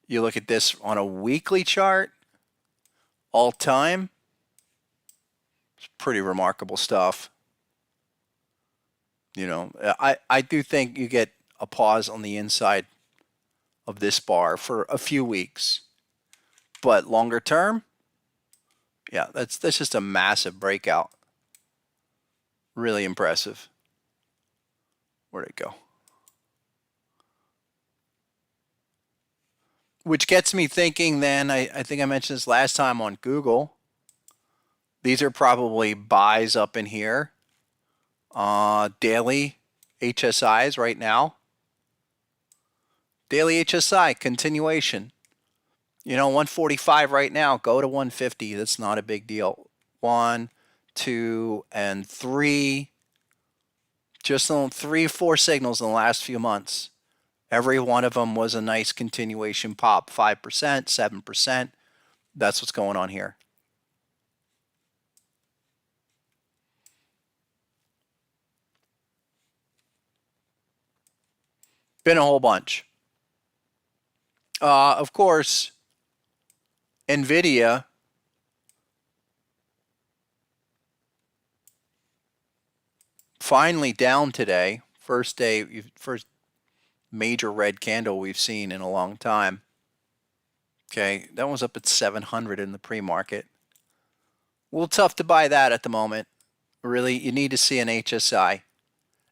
you look at this on a weekly chart, all time. It's pretty remarkable stuff. You know, I do think you get a pause on the inside of this bar for a few weeks, but longer term, yeah, that's just a massive breakout. Really impressive. Where'd it go? Which gets me thinking then, I think I mentioned this last time on Google. These are probably buys up in here. Daily HSIs right now. Daily HSI continuation. You know, 145 right now. Go to 150. That's not a big deal. 1, 2, and 3. Just on 3 or 4 signals in the last few months. Every one of them was a nice continuation pop. 5%, 7%. That's what's going on here. Been a whole bunch. Of course, NVIDIA finally down today. First major red candle we've seen in a long time. Okay, that was up at 700 in the pre-market. A little tough to buy that at the moment. Really, you need to see an HSI.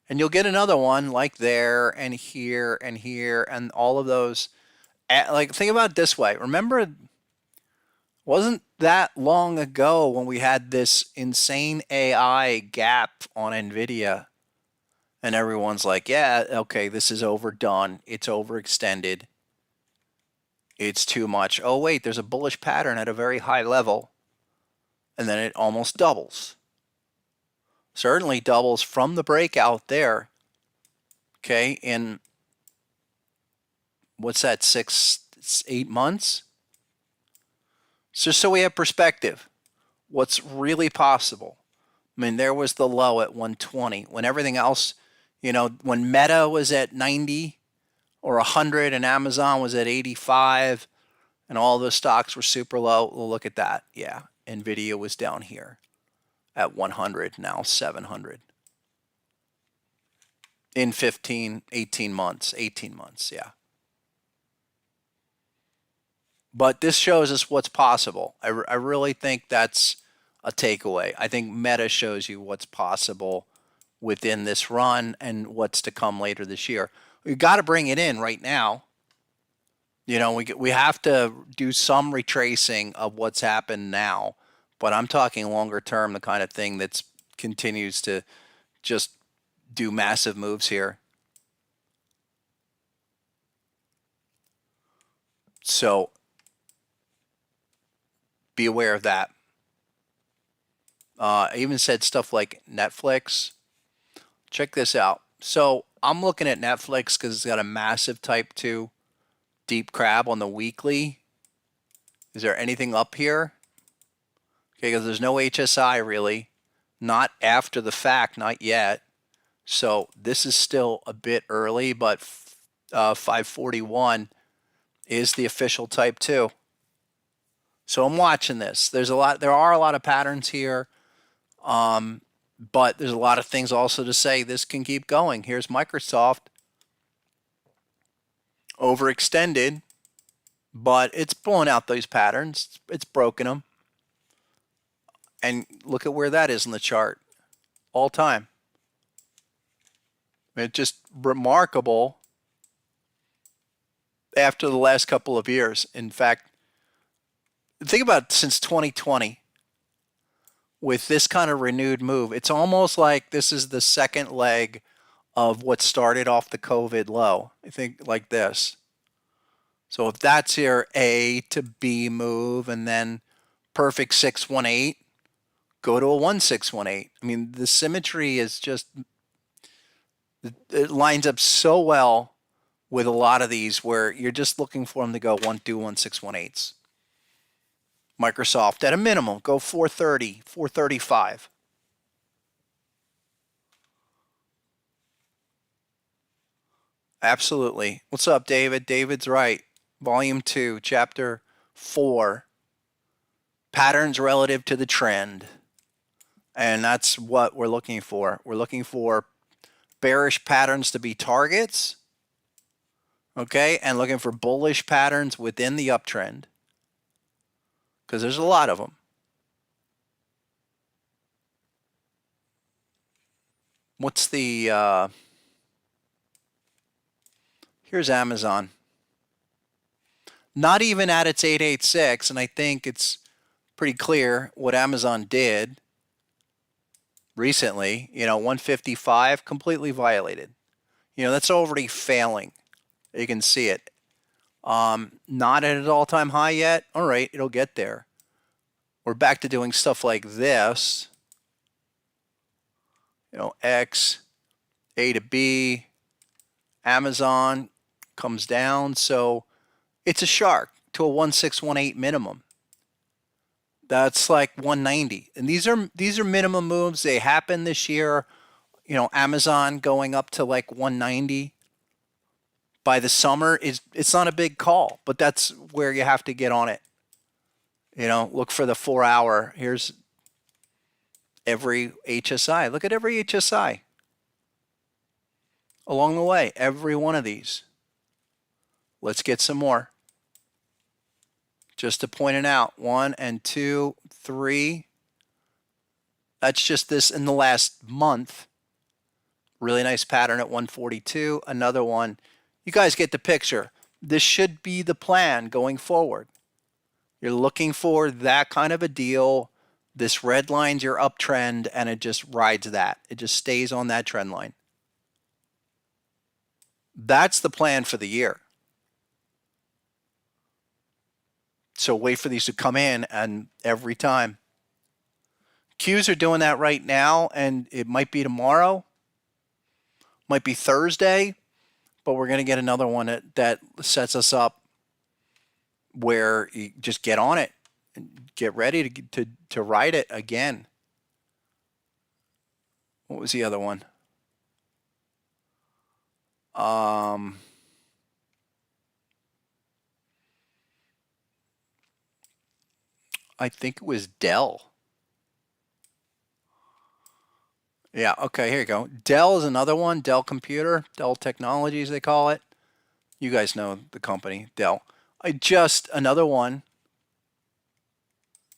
And you'll get another one like there and here and here and all of those. Like, think about it this way. Remember, wasn't that long ago when we had this insane AI gap on NVIDIA? And everyone's like, yeah, okay, this is overdone. It's overextended. It's too much. Oh, wait, there's a bullish pattern at a very high level. And then it almost doubles. Certainly doubles from the breakout there. Okay, in what's that, 8 months? Just so we have perspective, what's really possible. I mean, there was the low at 120 when everything else, you know, when Meta was at 90 or 100 and Amazon was at 85 and all those stocks were super low. Well, look at that. Yeah, NVIDIA was down here at 100, now 700. In 18 months, yeah. But this shows us what's possible. I really think that's a takeaway. I think Meta shows you what's possible within this run and what's to come later this year. We've got to bring it in right now. You know, we have to do some retracing of what's happened now, but I'm talking longer term, the kind of thing that's continues to just do massive moves here. So be aware of that. I even said stuff like Netflix. Check this out. So I'm looking at Netflix because it's got a massive type 2 deep crab on the weekly. Is there anything up here? Okay, because there's no HSI really. Not after the fact, not yet. So this is still a bit early, but 541 is the official type 2. So I'm watching this. There are a lot of patterns here. But there's a lot of things also to say this can keep going. Here's Microsoft, overextended, but it's pulling out those patterns. It's broken them. And look at where that is in the chart, all time. It's just remarkable after the last couple of years. In fact, think about it, since 2020, with this kind of renewed move, it's almost like this is the second leg of what started off the COVID low. I think like this. So if that's your A to B move and then perfect 618, go to a 1618. I mean, the symmetry is just, it lines up so well with a lot of these where you're just looking for them to go 1, 2, 1, 6, 1, 8s. Microsoft at a minimum, go 430, 435. Absolutely. What's up, David? David's right. Volume 2, Chapter 4, Patterns Relative to the Trend. And that's what we're looking for. We're looking for bearish patterns to be targets, okay, and looking for bullish patterns within the uptrend, because there's a lot of them. What's the, here's Amazon. Not even at its 886, and I think it's pretty clear what Amazon did recently. 155, completely violated. That's already failing. You can see it. Not at an all-time high yet. All right, it'll get there. We're back to doing stuff like this. X, A to B, Amazon comes down. So it's a shark to a 1618 minimum. That's like 190. And these are minimum moves. They happen this year. Amazon going up to like 190 by the summer it's not a big call, but that's where you have to get on it. Look for the 4 hour. Here's every HSI. Look at every HSI along the way, every one of these. Let's get some more. Just to point it out, 1 and 2, 3. That's just this in the last month. Really nice pattern at 142. Another one. You guys get the picture. This should be the plan going forward. You're looking for that kind of a deal. This red line's your uptrend, and it just rides that. It just stays on that trend line. That's the plan for the year. So wait for these to come in, and every time. Qs are doing that right now, and it might be tomorrow. Might be Thursday, but we're going to get another one that sets us up where you just get on it and get ready to ride it again. What was the other one? I think it was Dell. Yeah, okay, here you go. Dell is another one. Dell Computer, Dell Technologies, they call it. You guys know the company, Dell. Another one,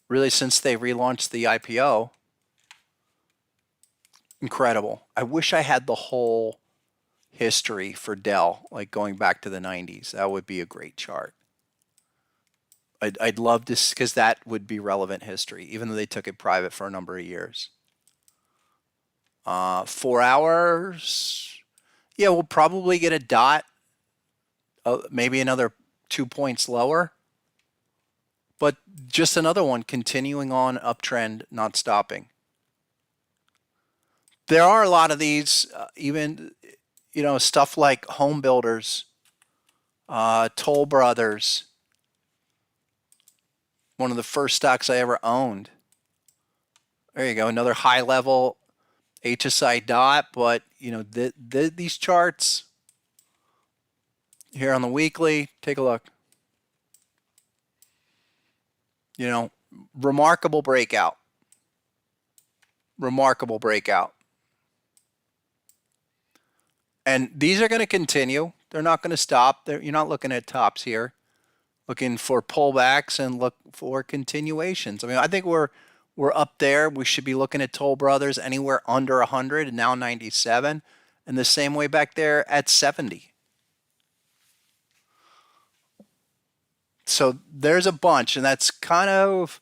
really, since they relaunched the IPO. Incredible. I wish I had the whole history for Dell, like going back to the 90s. That would be a great chart. I'd love this because that would be relevant history, even though they took it private for a number of years. 4 hours. Yeah, we'll probably get a dot, maybe another 2 points lower. But just another one continuing on uptrend, not stopping. There are a lot of these, even, stuff like home builders, Toll Brothers. One of the first stocks I ever owned. There you go, another high level HSI dot, but these charts here on the weekly, take a look. Remarkable breakout. Remarkable breakout. And these are going to continue. They're not going to stop. You're not looking at tops here. Looking for pullbacks and look for continuations. I mean, I think we're up there. We should be looking at Toll Brothers anywhere under 100 and now 97. And the same way back there at 70. So there's a bunch, and that's kind of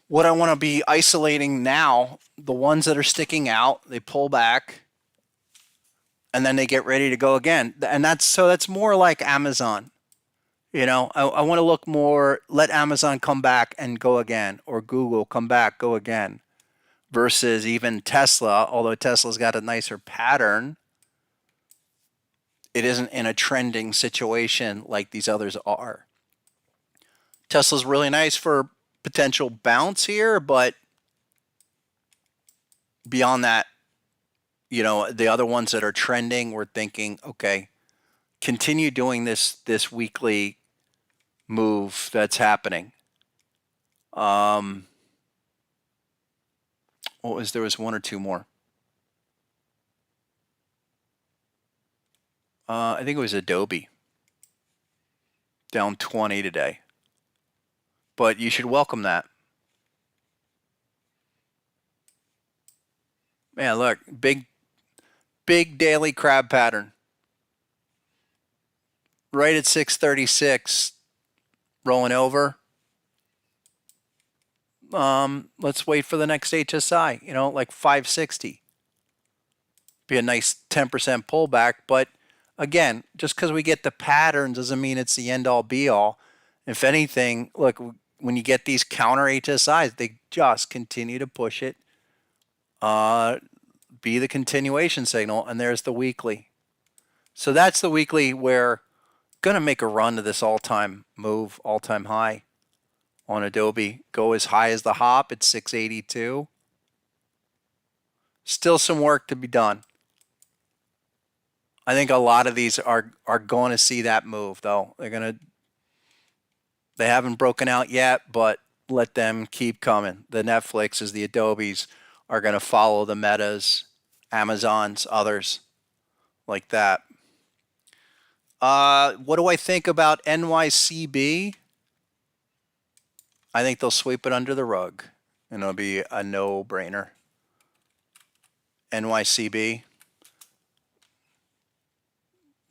what I want to be isolating now. The ones that are sticking out, they pull back, and then they get ready to go again. And that's more like Amazon. You know, I want to look more, let Amazon come back and go again, or Google come back, go again, versus even Tesla, although Tesla's got a nicer pattern. It isn't in a trending situation like these others are. Tesla's really nice for potential bounce here, but beyond that, you know, the other ones that are trending, we're thinking, okay, continue doing this weekly move that's happening. What was there was one or two more. I think it was Adobe. Down 20 today. But you should welcome that. Man, look, big daily crab pattern. Right at 636, rolling over. Let's wait for the next HSI, you know, like 560. Be a nice 10% pullback, but again, just because we get the pattern doesn't mean it's the end all be all. If anything, look, when you get these counter HSIs, they just continue to push it. Be the continuation signal, and there's the weekly. So that's the weekly where going to make a run to this all-time move, all-time high on Adobe. Go as high as the hop at 682. Still some work to be done. I think a lot of these are going to see that move, though. They haven't broken out yet, but let them keep coming. The Netflixes, the Adobes are going to follow the Metas, Amazons, others like that. What do I think about NYCB? I think they'll sweep it under the rug, and it'll be a no-brainer. NYCB.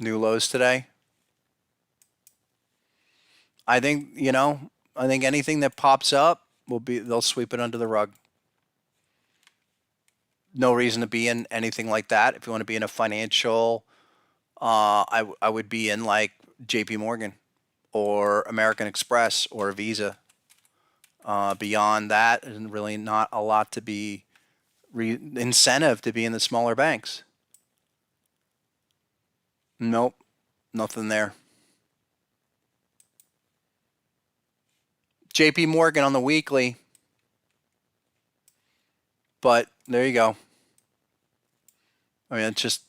New lows today. I think, you know, anything that pops up they'll sweep it under the rug. No reason to be in anything like that. If you want to be in a financial, I would be in like JP Morgan or American Express or Visa. Beyond that, there's really not a lot to be incentive to be in the smaller banks. Nope, nothing there. JP Morgan on the weekly. But there you go. I mean, it's just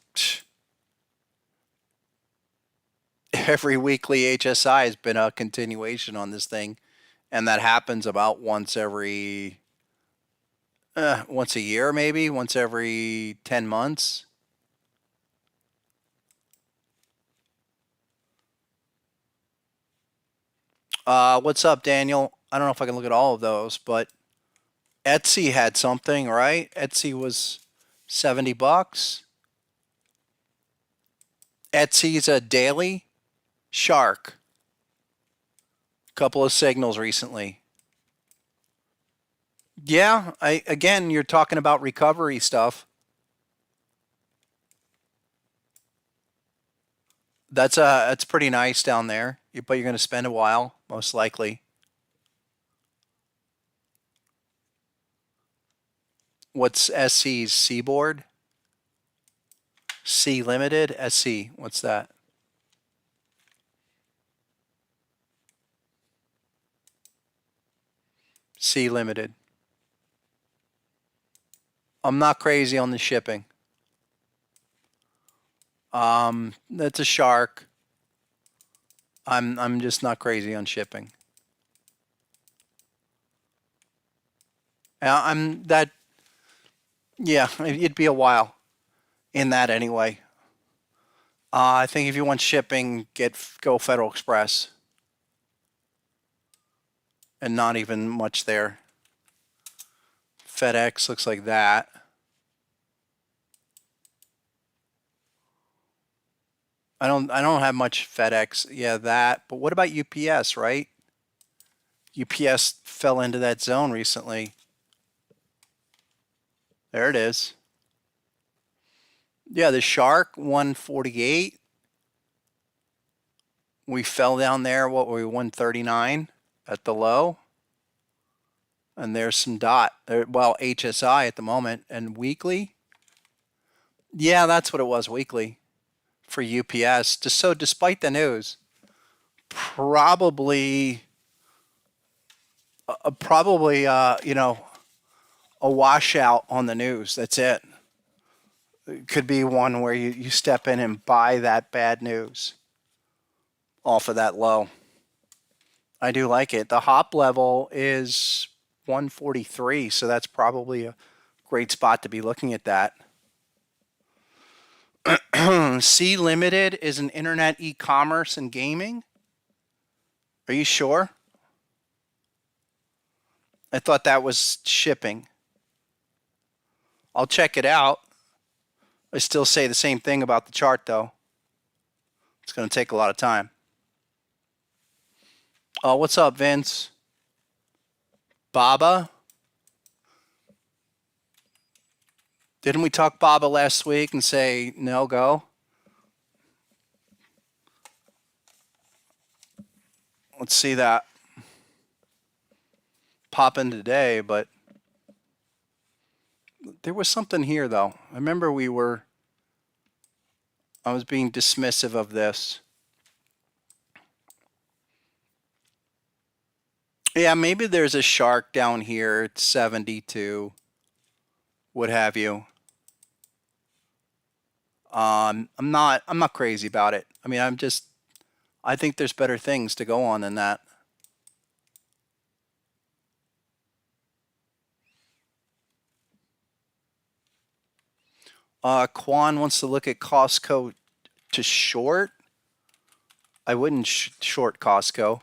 every weekly HSI has been a continuation on this thing. And that happens about once a year, maybe once every 10 months. What's up, Daniel? I don't know if I can look at all of those, but Etsy had something, right? Etsy was $70. Etsy's a daily shark. Couple of signals recently. Yeah, again, you're talking about recovery stuff. That's pretty nice down there, but you're going to spend a while, most likely. What's SC's Seaboard? C Limited? SC, what's that? C Limited. I'm not crazy on the shipping. That's a shark. I'm just not crazy on shipping. I'm that Yeah, it'd be a while in that anyway. I think if you want shipping, go Federal Express, and not even much there. FedEx looks like that. I don't have much FedEx. Yeah, that. But what about UPS, right? UPS fell into that zone recently. There it is. Yeah, the Shark 148. We fell down there. What were we, 139 at the low? And there's some dot. Well, HSI at the moment. And weekly? Yeah, that's what it was, weekly for UPS. So despite the news, probably, a washout on the news. That's it. It could be one where you step in and buy that bad news off of that low. I do like it. The hop level is 143, so that's probably a great spot to be looking at that. C Limited is an internet e-commerce and gaming. Are you sure? I thought that was shipping. I'll check it out. I still say the same thing about the chart, though. It's going to take a lot of time. Oh, what's up, Vince? Baba? Didn't we talk Baba last week and say no go? Let's see that pop in today, but there was something here, though. I remember I was being dismissive of this. Yeah, maybe there's a shark down here at 72, what have you. I'm not crazy about it. I mean, I think there's better things to go on than that. Quan wants to look at Costco to short. I wouldn't short Costco,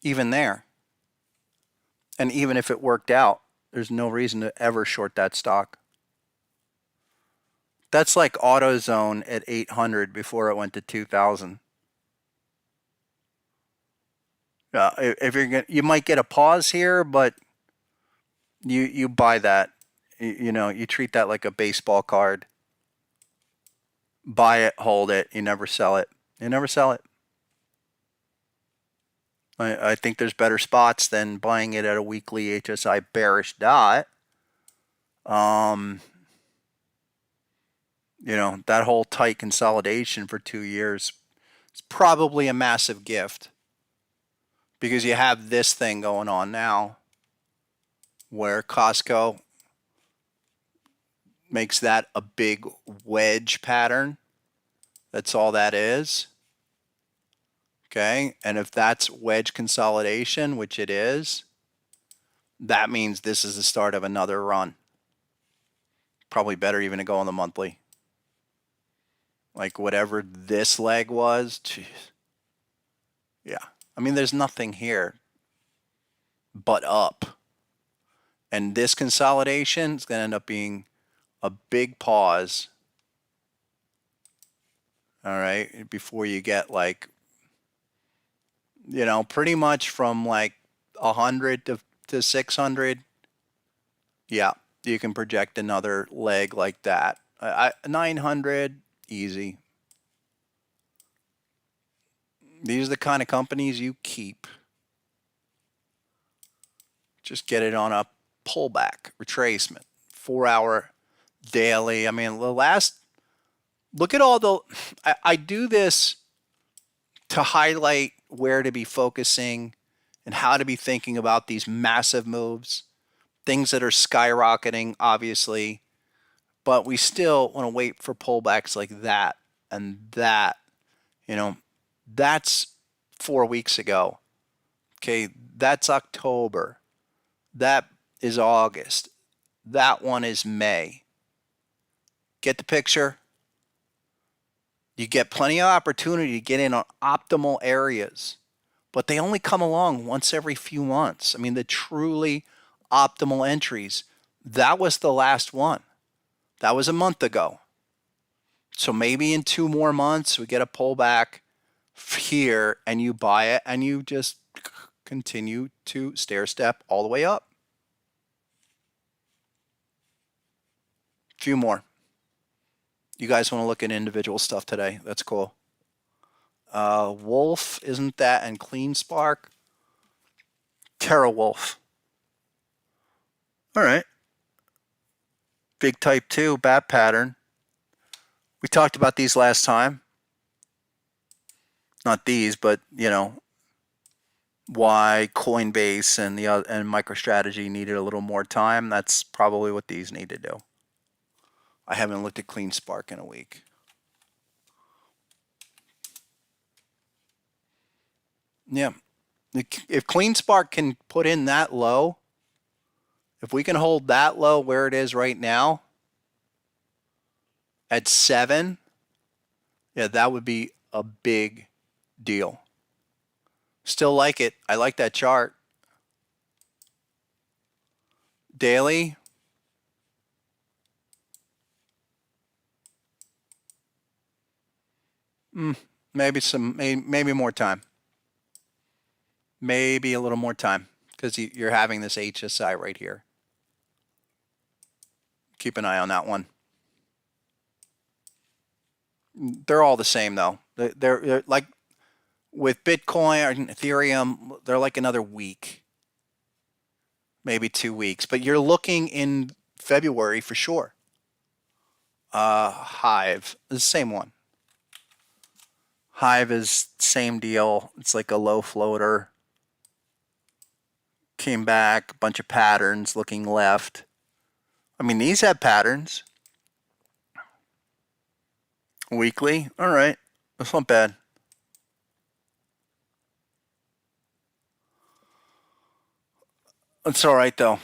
even there. And even if it worked out, there's no reason to ever short that stock. That's like AutoZone at 800 before it went to 2000. If you might get a pause here, but you buy that. You treat that like a baseball card. Buy it, hold it. You never sell it. You never sell it. I think there's better spots than buying it at a weekly HSI bearish dot. That whole tight consolidation for 2 years is probably a massive gift because you have this thing going on now where Costco makes that a big wedge pattern. That's all that is. Okay. And if that's wedge consolidation, which it is, that means this is the start of another run. Probably better even to go on the monthly. Like whatever this leg was, geez. Yeah. I mean, there's nothing here but up. And this consolidation is going to end up being a big pause. All right. Before you get pretty much from like 100 to 600. Yeah. You can project another leg like that. 900, easy. These are the kind of companies you keep. Just get it on a pullback, retracement, 4-hour daily. I mean, look at all I do this to highlight where to be focusing and how to be thinking about these massive moves, things that are skyrocketing, obviously, but we still want to wait for pullbacks like that and that. That's 4 weeks ago. Okay, that's October. That is August. That one is May. Get the picture? You get plenty of opportunity to get in on optimal areas, but they only come along once every few months. I mean, the truly optimal entries, that was the last one. That was a month ago. So maybe in 2 more months, we get a pullback here and you buy it and you just continue to stair step all the way up. Few more. You guys want to look at individual stuff today? That's cool. Wolf, isn't that? And Clean Spark. Terra Wolf. All right. Big type 2, bat pattern. We talked about these last time. Not these, but, you know, why Coinbase and MicroStrategy needed a little more time. That's probably what these need to do. I haven't looked at Clean Spark in a week. Yeah. If Clean Spark can put in that low, if we can hold that low where it is right now at 7, yeah, that would be a big deal. Still like it. I like that chart. Daily. Maybe more time. Maybe a little more time because you're having this HSI right here. Keep an eye on that one. They're all the same though. They're like with Bitcoin or Ethereum, they're like another week, maybe 2 weeks. But you're looking in February for sure. Hive, the same one. Hive is same deal. It's like a low floater. Came back, a bunch of patterns looking left. I mean, these have patterns. Weekly, all right. That's not bad. It's all right though.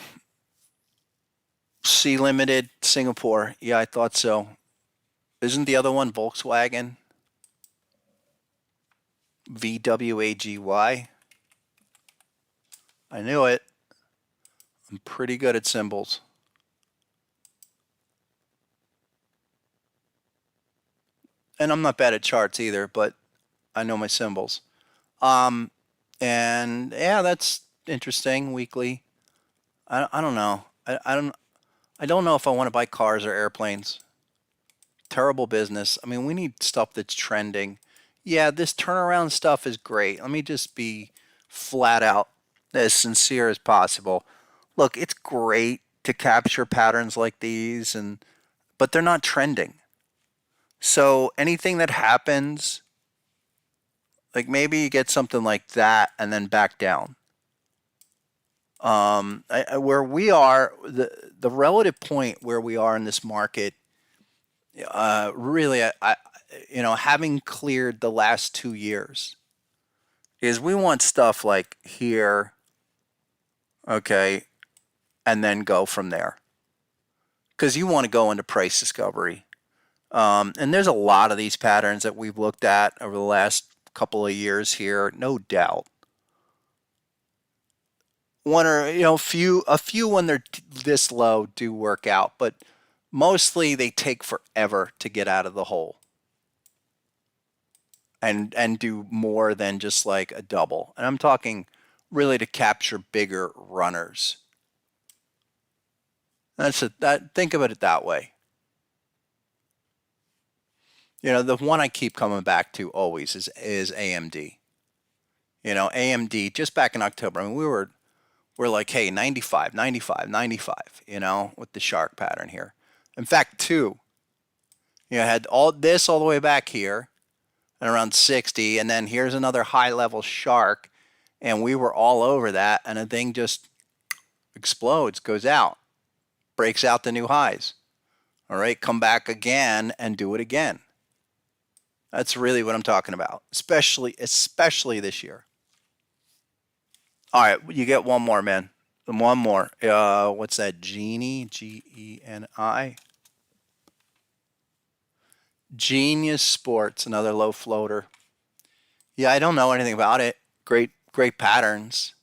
C Limited, Singapore. Yeah, I thought so. Isn't the other one Volkswagen? VWAGY. I knew it. I'm pretty good at symbols. And I'm not bad at charts either, but I know my symbols. And yeah, that's interesting. Weekly. I don't know. I don't know if I want to buy cars or airplanes. Terrible business. I mean, we need stuff that's trending. Yeah, this turnaround stuff is great. Let me just be flat out as sincere as possible. Look, it's great to capture patterns like these, but they're not trending. So anything that happens, like maybe you get something like that and then back down. Where we are, the relative point where we are in this market, really, having cleared the last 2 years, is we want stuff like here, okay, and then go from there. Because you want to go into price discovery. And there's a lot of these patterns that we've looked at over the last couple of years here, no doubt. One or a few when they're this low do work out, but mostly they take forever to get out of the hole and do more than just like a double. And I'm talking really to capture bigger runners. Think of it that way. The one I keep coming back to always is AMD. AMD just back in October. I mean, we're like, hey, 95, 95, 95, with the shark pattern here. In fact, 2. Had all the way back here and around 60, and then here's another high-level shark, and we were all over that, and the thing just explodes, goes out, breaks out the new highs. All right, come back again and do it again. That's really what I'm talking about, especially this year. All right, you get one more, man. And one more. What's that? Genie? Geni. Genius Sports, another low floater. Yeah, I don't know anything about it. Great patterns.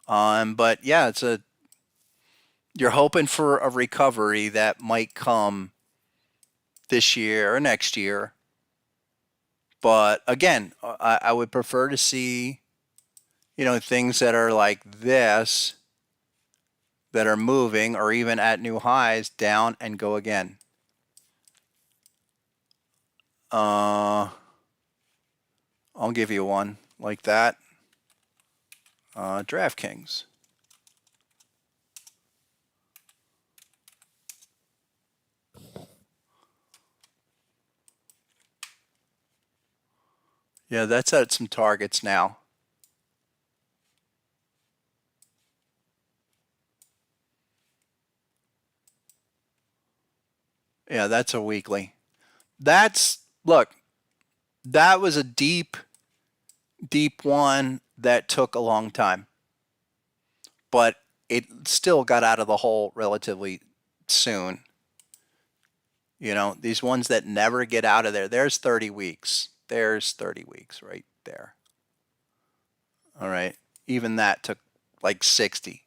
But yeah, you're hoping for a recovery that might come this year or next year. But again, I would prefer to see, things that are like this, that are moving or even at new highs, down and go again. I'll give you one like that. DraftKings. Yeah, that's at some targets now. Yeah, that's a weekly. Look, that was a deep one that took a long time, but it still got out of the hole relatively soon. These ones that never get out of there, there's 30 weeks. There's 30 weeks right there. All right. Even that took like 60.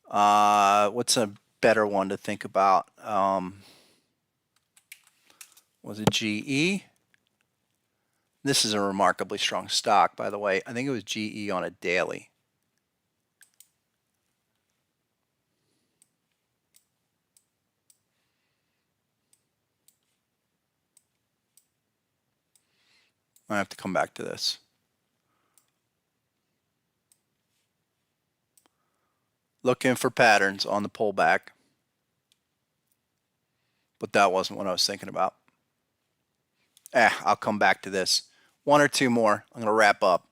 What's a better one to think about? Was it GE? This is a remarkably strong stock, by the way. I think it was GE on a daily. I have to come back to this. Looking for patterns on the pullback. But that wasn't what I was thinking about. I'll come back to this. One or two more. I'm going to wrap up.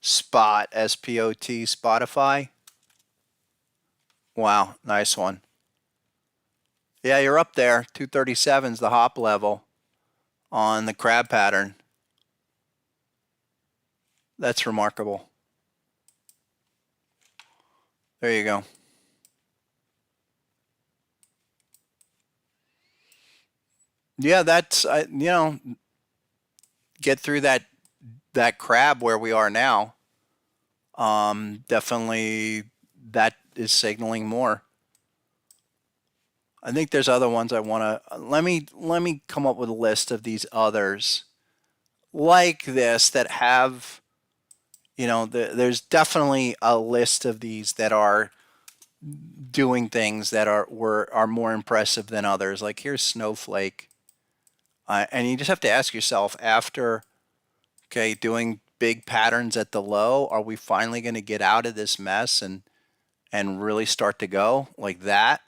Spot, S-P-O-T, Spotify. Wow, nice one. Yeah, you're up there. 237 is the hop level on the crab pattern. That's remarkable. There you go. Yeah, that's get through that crab where we are now. Definitely that is signaling more. I think there's other ones I want to let me come up with a list of these others like this that have there's definitely a list of these that are doing things that are more impressive than others. Like here's Snowflake. And you just have to ask yourself after doing big patterns at the low, are we finally going to get out of this mess and really start to go like that?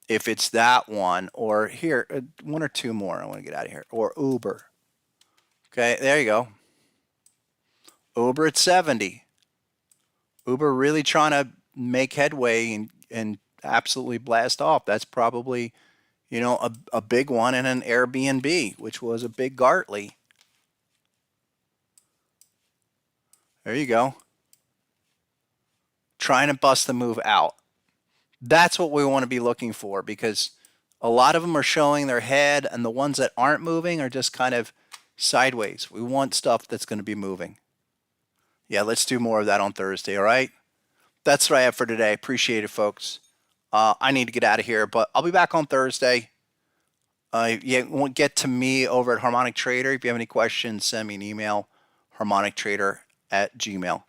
If it's that one, or here, one or two more, I want to get out of here, or Uber. Okay, there you go. Uber at 70. Uber really trying to make headway and absolutely blast off. That's probably, a big one in an Airbnb, which was a big Gartley. There you go. Trying to bust the move out. That's what we want to be looking for, because a lot of them are showing their head and the ones that aren't moving are just kind of sideways. We want stuff that's going to be moving. Yeah, let's do more of that on Thursday, all right? That's what I have for today. Appreciate it, folks. I need to get out of here, but I'll be back on Thursday. Get to me over at Harmonic Trader. If you have any questions, send me an email, harmonictrader@gmail.com.